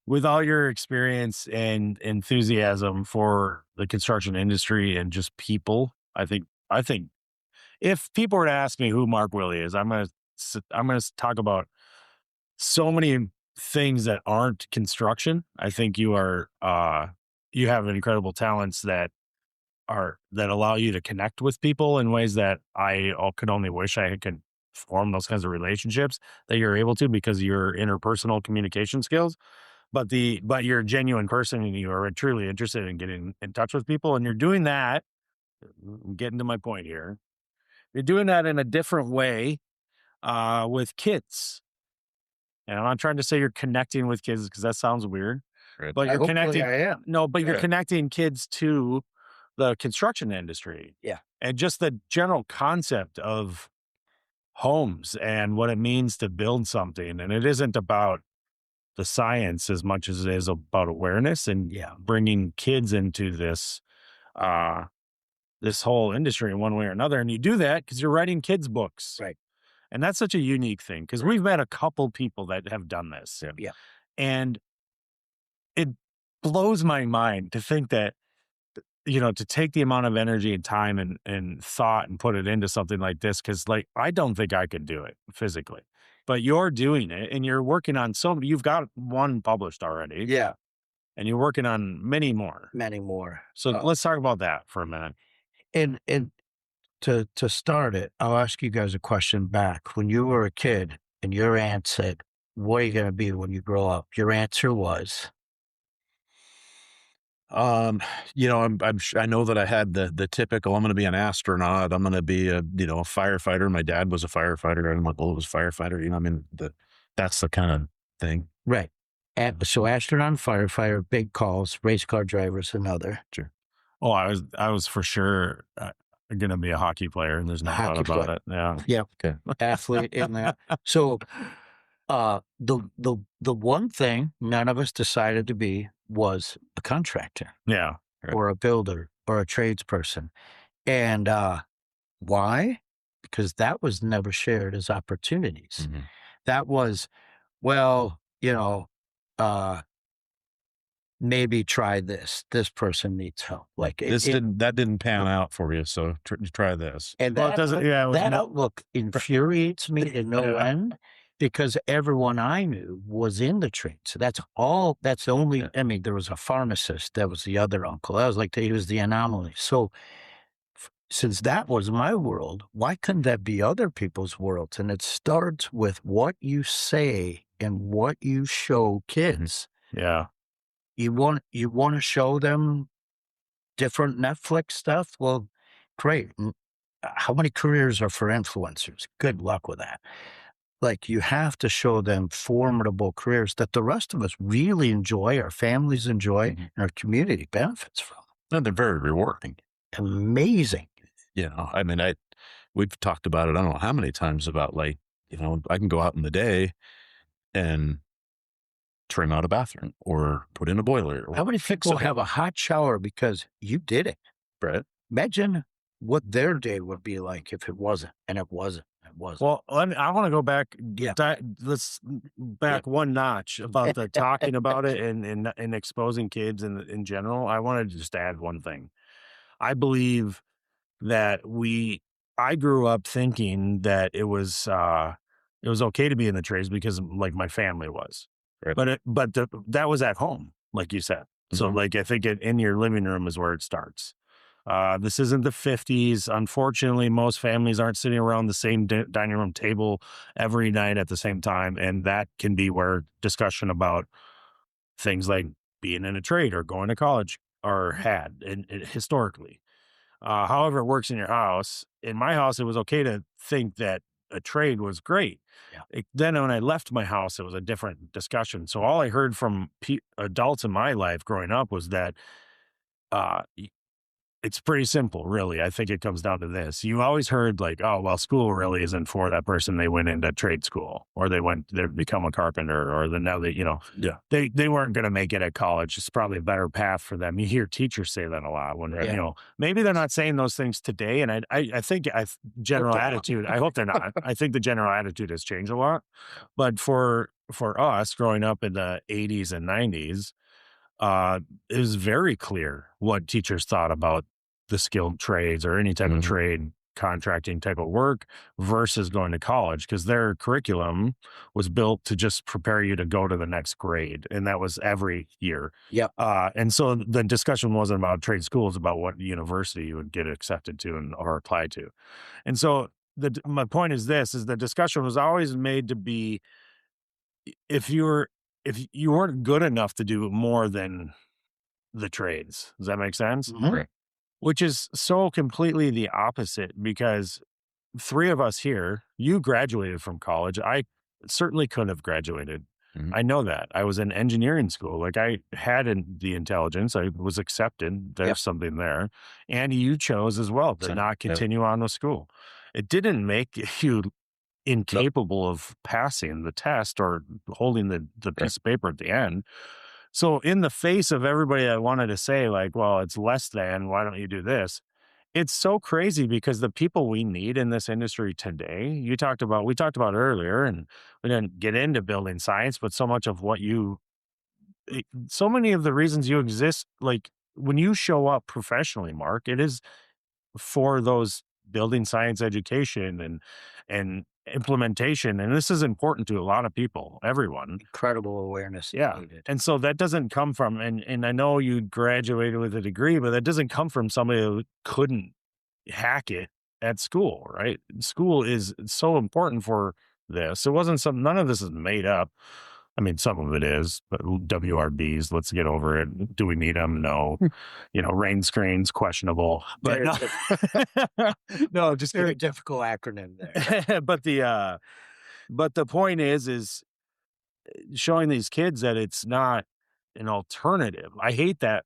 with all your experience and enthusiasm for the construction industry and just people, I think if people were to ask me who Mark Wille is, I'm gonna talk about so many things that aren't construction. I think you have incredible talents that allow you to connect with people in ways that I could only wish I could form those kinds of relationships that you're able to because of your interpersonal communication skills. But you're a genuine person and you are truly interested in getting in touch with people, and you're doing that. I'm getting to my point here. You're doing that in a different way with kids. And I'm not trying to say you're connecting with kids because that sounds weird. Right. But you're connecting. I am. No, but you're connecting kids to the construction industry. Yeah. And just the general concept of homes and what it means to build something. And it isn't about the science as much as it is about awareness and bringing kids into this whole industry in one way or another. And you do that because you're writing kids' books. Right. And that's such a unique thing because we've met a couple people that have done this. Yeah. And it blows my mind to think that, to take the amount of energy and time and thought and put it into something like this. Cause I don't think I could do it physically, but you're doing it and you're working on you've got one published already. Yeah. And you're working on many more. So let's talk about that for a minute. And to start it, I'll ask you guys a question back. When you were a kid and your aunt said, what are you going to be when you grow up? Your answer was? I know that I had the typical, I'm going to be an astronaut. I'm going to be a firefighter. My dad was a firefighter. And my uncle was a firefighter. That's the kind of thing. Right. And so astronaut, firefighter, big calls, race car drivers, another. Sure. Oh, I was for sure going to be a hockey player, and there's no doubt about it. Yeah. Yeah. Okay. Athlete in that. So, the one thing none of us decided to be was a contractor. Yeah. Or a builder or a tradesperson. And why? Because that was never shared as opportunities. Mm-hmm. That was, maybe try this. This person needs help. That didn't pan out for you, so try this. And that outlook infuriates me to no end because everyone I knew was in the trade. So that's the only. I mean, there was a pharmacist. That was the other uncle. That was he was the anomaly. So since that was my world, why couldn't that be other people's worlds? And it starts with what you say and what you show kids. Yeah. You want to show them different Netflix stuff? Well, great. How many careers are for influencers? Good luck with that. Like, you have to show them formidable careers that the rest of us really enjoy, our families enjoy, and our community benefits from. And they're very rewarding. Amazing. You know, I mean, we've talked about it, I don't know how many times, about, like, you know, I can go out in the day and trim out a bathroom or put in a boiler. How many people have a hot shower because you did it? Right. Imagine what their day would be like if it wasn't, and it wasn't. Well, I want to go back. Let's back one notch about the talking about it and exposing kids in general. I wanted to just add one thing. I believe that I grew up thinking that it was okay to be in the trades because, like, my family was, right. but that was at home, like you said. So, like, I think in your living room is where it starts. This isn't the 50s. Unfortunately, most families aren't sitting around the same dining room table every night at the same time. And that can be where discussion about things like being in a trade or going to college are had historically. However it works in your house, in my house, it was okay to think that a trade was great. Yeah. Then when I left my house, it was a different discussion. So all I heard from adults in my life growing up was that it's pretty simple, really. I think it comes down to this. You always heard, like, oh, well, school really isn't for that person. They went into trade school, or they become a carpenter, or now they, they weren't going to make it at college. It's probably a better path for them. You hear teachers say that a lot when, maybe they're not saying those things today. And I think general attitude, I hope they're not. I think the general attitude has changed a lot. But for us growing up in the 80s and 90s, it was very clear what teachers thought about the skilled trades or any type of trade, contracting type of work versus going to college, because their curriculum was built to just prepare you to go to the next grade. And that was every year. Yeah. And so the discussion wasn't about trade schools, about what university you would get accepted to or apply to. And so my point is the discussion was always made to be, if you weren't good enough to do more than the trades. Does that make sense? Right. Which is so completely the opposite, because three of us here, you graduated from college. I certainly couldn't have graduated. I know that. I was in engineering school. Like, I had the intelligence. I was accepted. There's something there. And you chose as well to not continue on with school. It didn't make you incapable of passing the test or holding the piece of paper at the end. So in the face of everybody that wanted to say, like, well, it's less than, why don't you do this? It's so crazy, because the people we need in this industry today, we talked about earlier, and we didn't get into building science, but so much of so many of the reasons you exist, like when you show up professionally, Mark, it is for those building science education and implementation. And this is important to a lot of people, everyone. Incredible awareness. Yeah. Needed. And so that doesn't come from, and I know you graduated with a degree, but that doesn't come from somebody who couldn't hack it at school, right? School is so important for this. It wasn't none of this is made up. I mean, some of it is, but WRBs, let's get over it. Do we need them? No. Rain screens, questionable. But no, just very difficult acronym there. but the point is showing these kids that it's not an alternative. I hate that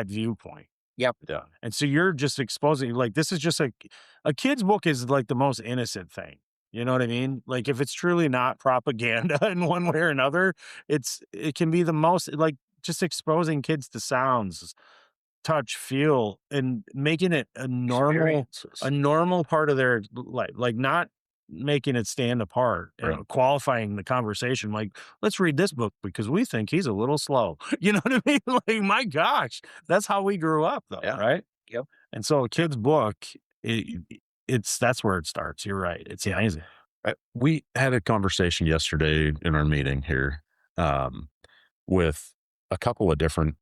viewpoint. Yep. Yeah. And so you're just exposing, like, this is just a kid's book is like the most innocent thing. You know what I mean? Like, if it's truly not propaganda in one way or another, it can be the most, like, just exposing kids to sounds, touch, feel, and making it a normal part of their life, like, not making it stand apart and qualifying the conversation. Like, let's read this book because we think he's a little slow. You know what I mean? Like, my gosh, that's how we grew up, though. Yeah. Right. Yep. And so a kid's book, that's where it starts. You're right. It's amazing. We had a conversation yesterday in our meeting here with a couple of different.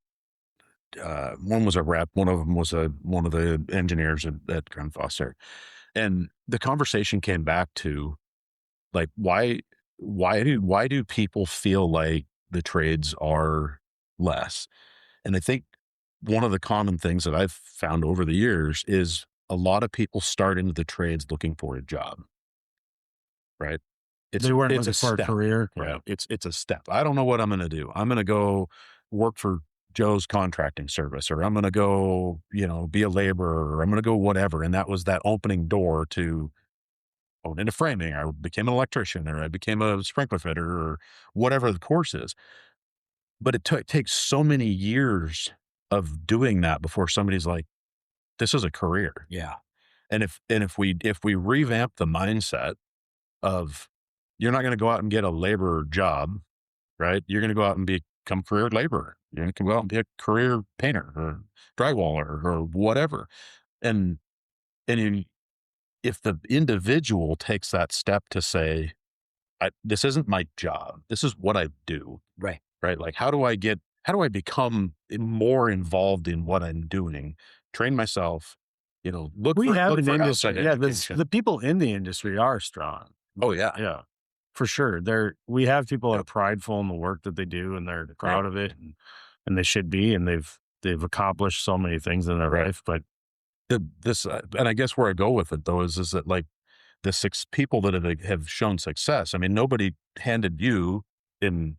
One was a rep. One of them was one of the engineers at Grand Foster, and the conversation came back to, like, why do people feel like the trades are less. And I think one of the common things that I've found over the years is a lot of people start into the trades looking for a job, right? They weren't it's looking for a career. Right? It's a step. I don't know what I'm going to do. I'm going to go work for Joe's contracting service, or I'm going to go, be a laborer, or I'm going to go whatever. And that was that opening door to going into framing. I became an electrician, or I became a sprinkler fitter, or whatever the course is. But it takes so many years of doing that before somebody's like, this is a career. Yeah. And if we revamp the mindset of, you're not going to go out and get a labor job, right? You're going to go out and become a career laborer. You're going to go out and be a career painter or drywaller or whatever. And if the individual takes that step to say, this isn't my job, this is what I do. Right. Right. Like, how do I become more involved in what I'm doing? Train myself, look for outside education. The people in the industry are strong. Oh yeah. Yeah, for sure. We have people that are prideful in the work that they do, and they're proud of it, and they should be, and they've accomplished so many things in their life. But and I guess where I go with it though is that, like, the 6 people that have shown success. I mean, nobody handed you in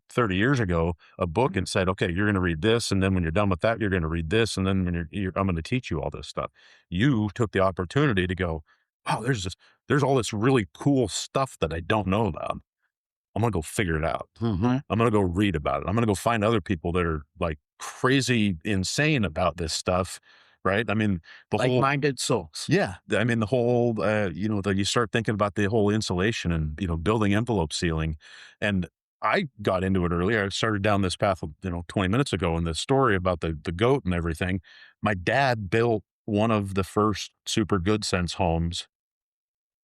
30 years ago a book and said, okay, you're going to read this, and then when you're done with that, you're going to read this, and then when I'm going to teach you all this stuff. You took the opportunity to go, wow, there's all this really cool stuff that I don't know about. I'm going to go figure it out. Mm-hmm. I'm going to go read about it. I'm going to go find other people that are like crazy insane about this stuff. Right. I mean, like-minded souls. Yeah. I mean, the whole, you start thinking about the whole insulation and, building envelope sealing. And I got into it earlier. I started down this path, 20 minutes ago, in the story about the goat and everything. My dad built one of the first super good sense homes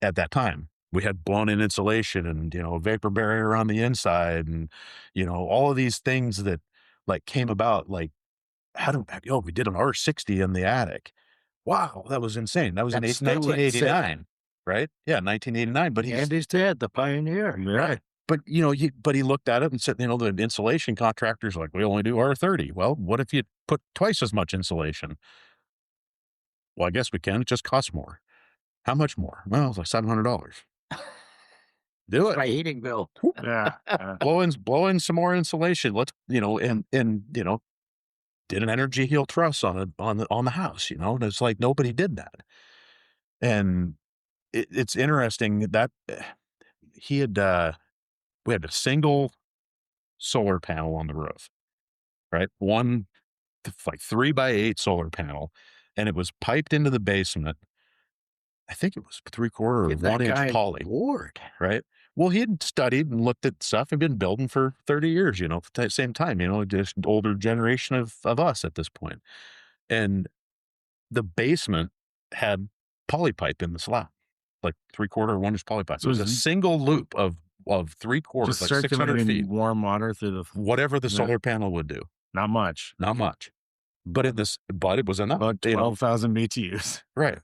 at that time. We had blown in insulation and, vapor barrier on the inside, and, all of these things that like came about, like, we did an R60 in the attic. Wow, that was insane. That was in 1989, right? Yeah, 1989. But Andy's dad, the pioneer. Right. But, but he looked at it and said, the insulation contractor's like, we only do R30. Well, what if you put twice as much insulation? Well, I guess we can. It just costs more. How much more? Well, it's like $700. Do it. My heating bill. Yeah. Blow in some more insulation. Let's, did an energy heal truss on the house, and it's like nobody did that. And it's interesting that we had a single solar panel on the roof, right? One like 3x8 solar panel, and it was piped into the basement. I think it was 3/4 of 1 inch poly. Bored. Right. Well, he had studied and looked at stuff and been building for 30 years, at the same time, just older generation of us at this point. And the basement had poly pipe in the slab, like 3/4 1 inch poly pipe. So it was a single loop of 3/4, like 600 feet. Warm water through whatever the solar panel would do. Not much. But it was enough. About 12,000 BTUs. Right.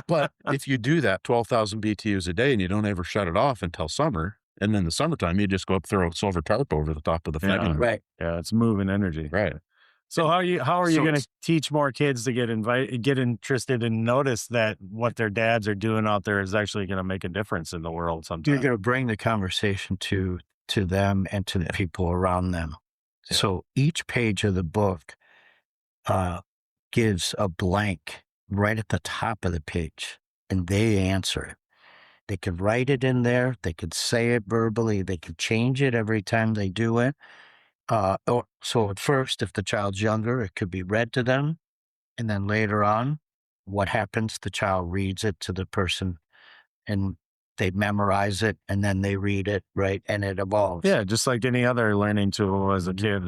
But if you do that 12,000 BTUs a day and you don't ever shut it off until summer, and then the summertime, you just go up, throw a silver tarp over the top of the fan. Right. Yeah, it's moving energy. Right. So how are you going to teach more kids to get interested and notice that what their dads are doing out there is actually going to make a difference in the world sometime? You're going to bring the conversation to them and to the people around them. Yeah. So each page of the book gives a blank right at the top of the page, and they answer it. They could write it in there. They could say it verbally. They could change it every time they do it. So at first, if the child's younger, it could be read to them. And then later on, what happens? The child reads it to the person, and they memorize it, and then they read it, right? And it evolves. Yeah, just like any other learning tool as a kid.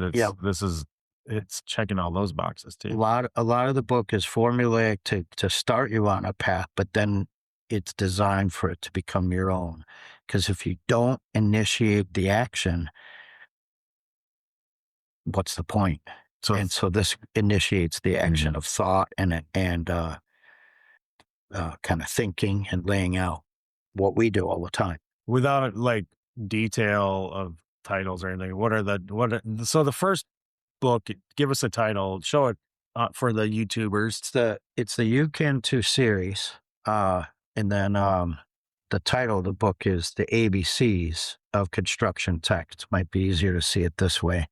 It's checking all those boxes too. A lot of the book is formulaic to start you on a path, but then it's designed for it to become your own. Because if you don't initiate the action, what's the point? So this initiates the action of thought and kind of thinking and laying out what we do all the time. Without like detail of titles or anything. So the first book, give us a title, show it for the YouTubers. It's the You Can Too series. And then the title of the book is The ABCs of Construction Tech. It might be easier to see it this way,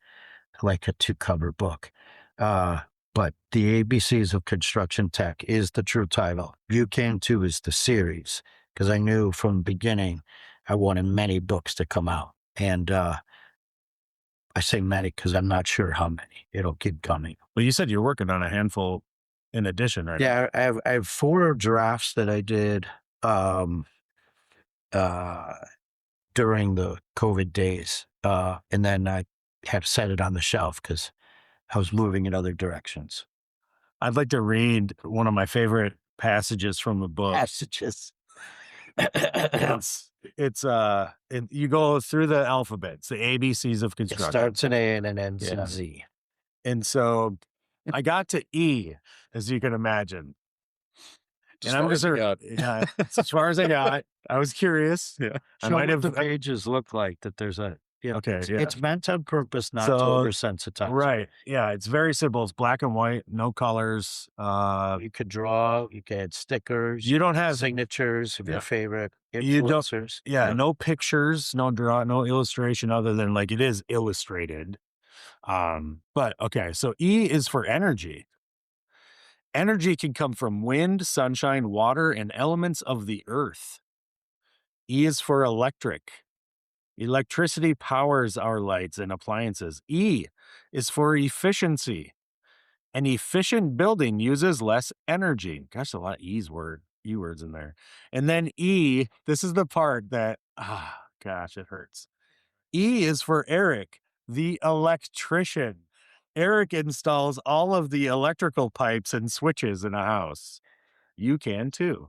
like a 2-cover book. But The ABCs of Construction Tech is the true title. You Can Too is the series, because I knew from the beginning I wanted many books to come out. And I say many because I'm not sure how many. It'll keep coming. Well, you said you're working on a handful in addition, right? Yeah, I have 4 drafts that I did during the COVID days. And then I had to set it on the shelf because I was moving in other directions. I'd like to read one of my favorite passages from the book. Passages. You go through the alphabets, the ABCs of construction. It starts in A and it ends in Z. And so I got to E, as you can imagine. As far as I got. I was curious. Yeah. I might have the pages look like that. There's a okay. Yeah. It's meant on purpose, not to oversensitize. Right. Yeah. It's very simple. It's black and white, no colors. You could draw. You could add stickers. You don't have signatures of your favorite influencers. You don't. Yeah. No pictures, no illustration, other than like it is illustrated. But okay. So E is for energy. Energy can come from wind, sunshine, water, and elements of the earth. E is for electric. Electricity powers our lights and appliances. E is for efficiency. An efficient building uses less energy. Gosh, a lot of E words in there. And then E, this is the part that, gosh, it hurts. E is for Eric, the electrician. Eric installs all of the electrical pipes and switches in a house. You can too.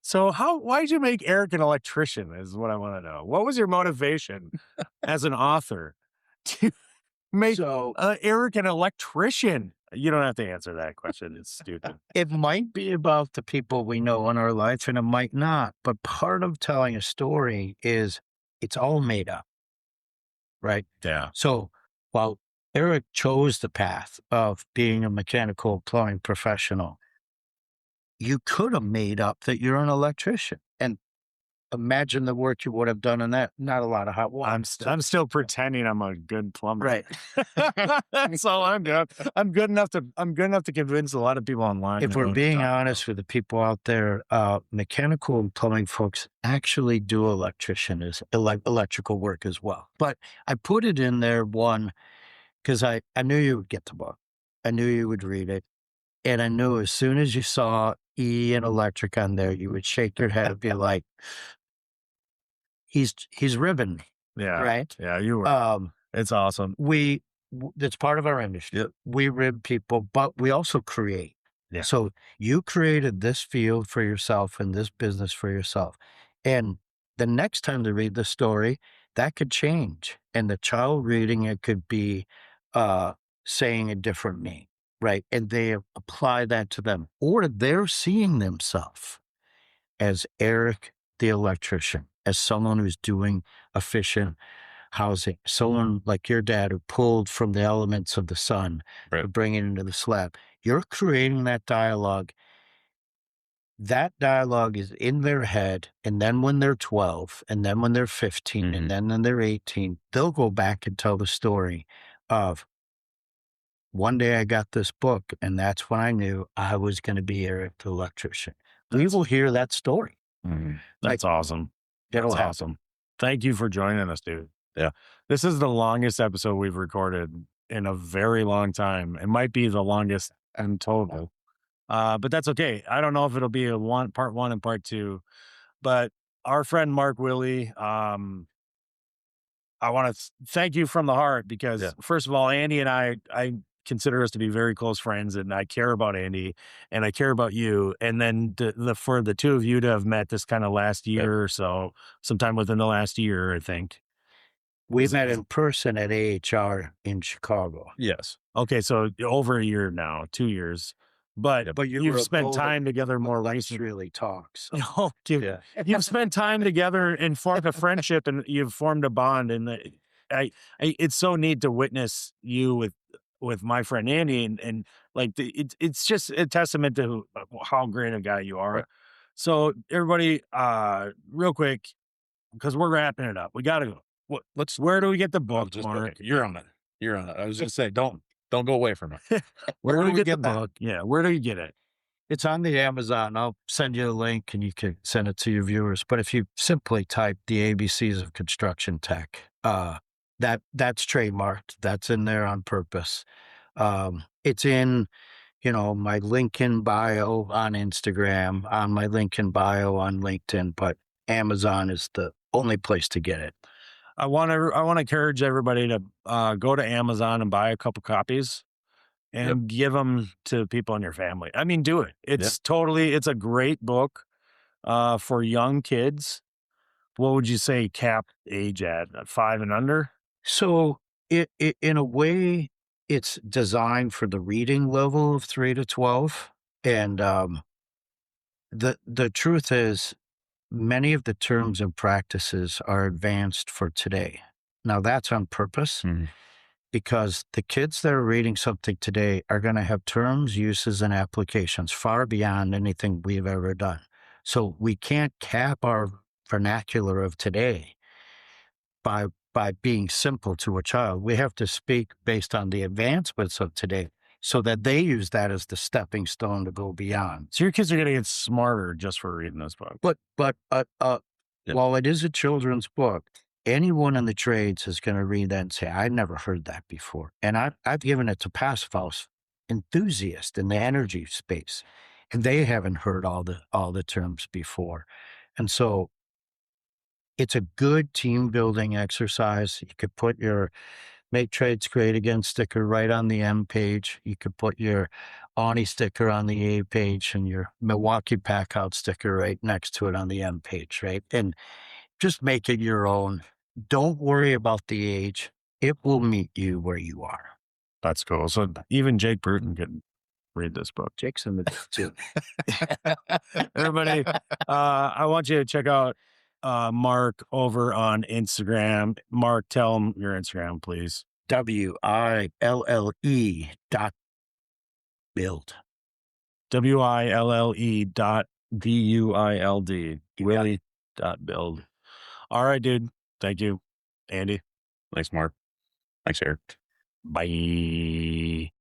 So why'd you make Eric an electrician is what I want to know. What was your motivation as an author to make Eric an electrician? You don't have to answer that question. It's stupid. It might be about the people we know in our life and it might not. But part of telling a story is it's all made up. Right? Yeah. So while Eric chose the path of being a mechanical plumbing professional, you could have made up that you're an electrician and imagine the work you would have done in that. Not a lot of hot water. I'm still pretending I'm a good plumber. Right. That's all I'm doing. I'm good enough to convince a lot of people online. If we're being honest with the people out there, mechanical and plumbing folks actually do electrical work as well. But I put it in there, one, because I knew you would get the book. I knew you would read it. And I knew as soon as you saw E and electric on there, you would shake your head and be like, he's ribbing me. Yeah. Right? Yeah, you were. It's awesome. That's part of our industry. Yep. We rib people, but we also create. Yeah. So you created this field for yourself and this business for yourself. And the next time they read the story, that could change. And the child reading it could be saying a different name. Right. And they apply that to them, or they're seeing themselves as Eric, the electrician, as someone who's doing efficient housing, someone like your dad who pulled from the elements of the sun to bring it into the slab. You're creating that dialogue. That dialogue is in their head. And then when they're 12, and then when they're 15, and then when they're 18, they'll go back and tell the story of, one day I got this book, and that's when I knew I was going to be Eric the electrician. We will hear that story. That's awesome. That's awesome. Thank you for joining us, dude. Yeah. This is the longest episode we've recorded in a very long time. It might be the longest in total. But that's okay. I don't know if it'll be part 1 and part 2. But our friend Mark Wille, I want to thank you from the heart because, first of all, Andy and I consider us to be very close friends, and I care about Andy and I care about you. And then for the two of you to have met this kind of last year or so, sometime within the last year, I think. We met in person at AHR in Chicago. Yes. Okay. So over a year now, 2 years. But you've spent time together more recently. Really talks. You've spent time together and formed a friendship, and you've formed a bond. And it's so neat to witness you with my friend Andy, and like it's just a testament to how great a guy you are. Right. So everybody, real quick, because we're wrapping it up, we got to go. Where do we get the book, Mark? Okay, you're on it. You're on it. I was just say, don't go away from it. Where do we get the book? Yeah, where do you get it? It's on the Amazon. I'll send you a link and you can send it to your viewers. But if you simply type the ABCs of construction tech, that's trademarked. That's in there on purpose. It's in, my link in bio on Instagram, on my link in bio on LinkedIn, but Amazon is the only place to get it. I want to encourage everybody to go to Amazon and buy a couple copies and give them to people in your family. I mean, do it. It's it's a great book for young kids. What would you say cap age at 5 and under? So it in a way, it's designed for the reading level of 3 to 12. And the truth is, many of the terms and practices are advanced for today. Now, that's on purpose because the kids that are reading something today are going to have terms, uses, and applications far beyond anything we've ever done. So we can't cap our vernacular of today by being simple to a child. We have to speak based on the advancements of today so that they use that as the stepping stone to go beyond. So your kids are going to get smarter just for reading this book. But while it is a children's book, anyone in the trades is going to read that and say, I never heard that before. And I've given it to passive house enthusiasts in the energy space, and they haven't heard all the terms before. And so it's a good team building exercise. You could put your Make Trades Great Again sticker right on the M page. You could put your Awney sticker on the A page and your Milwaukee Pack-Out sticker right next to it on the M page, right? And just make it your own. Don't worry about the age. It will meet you where you are. That's cool. So even Jake Bruton can read this book. Jake's in the book too. Everybody, I want you to check out Mark over on Instagram. Mark, tell him your Instagram, please. WILLE.build. WILLE.BUILD. Willie.build. All right, dude. Thank you, Andy. Thanks, Mark. Thanks, Eric. Bye.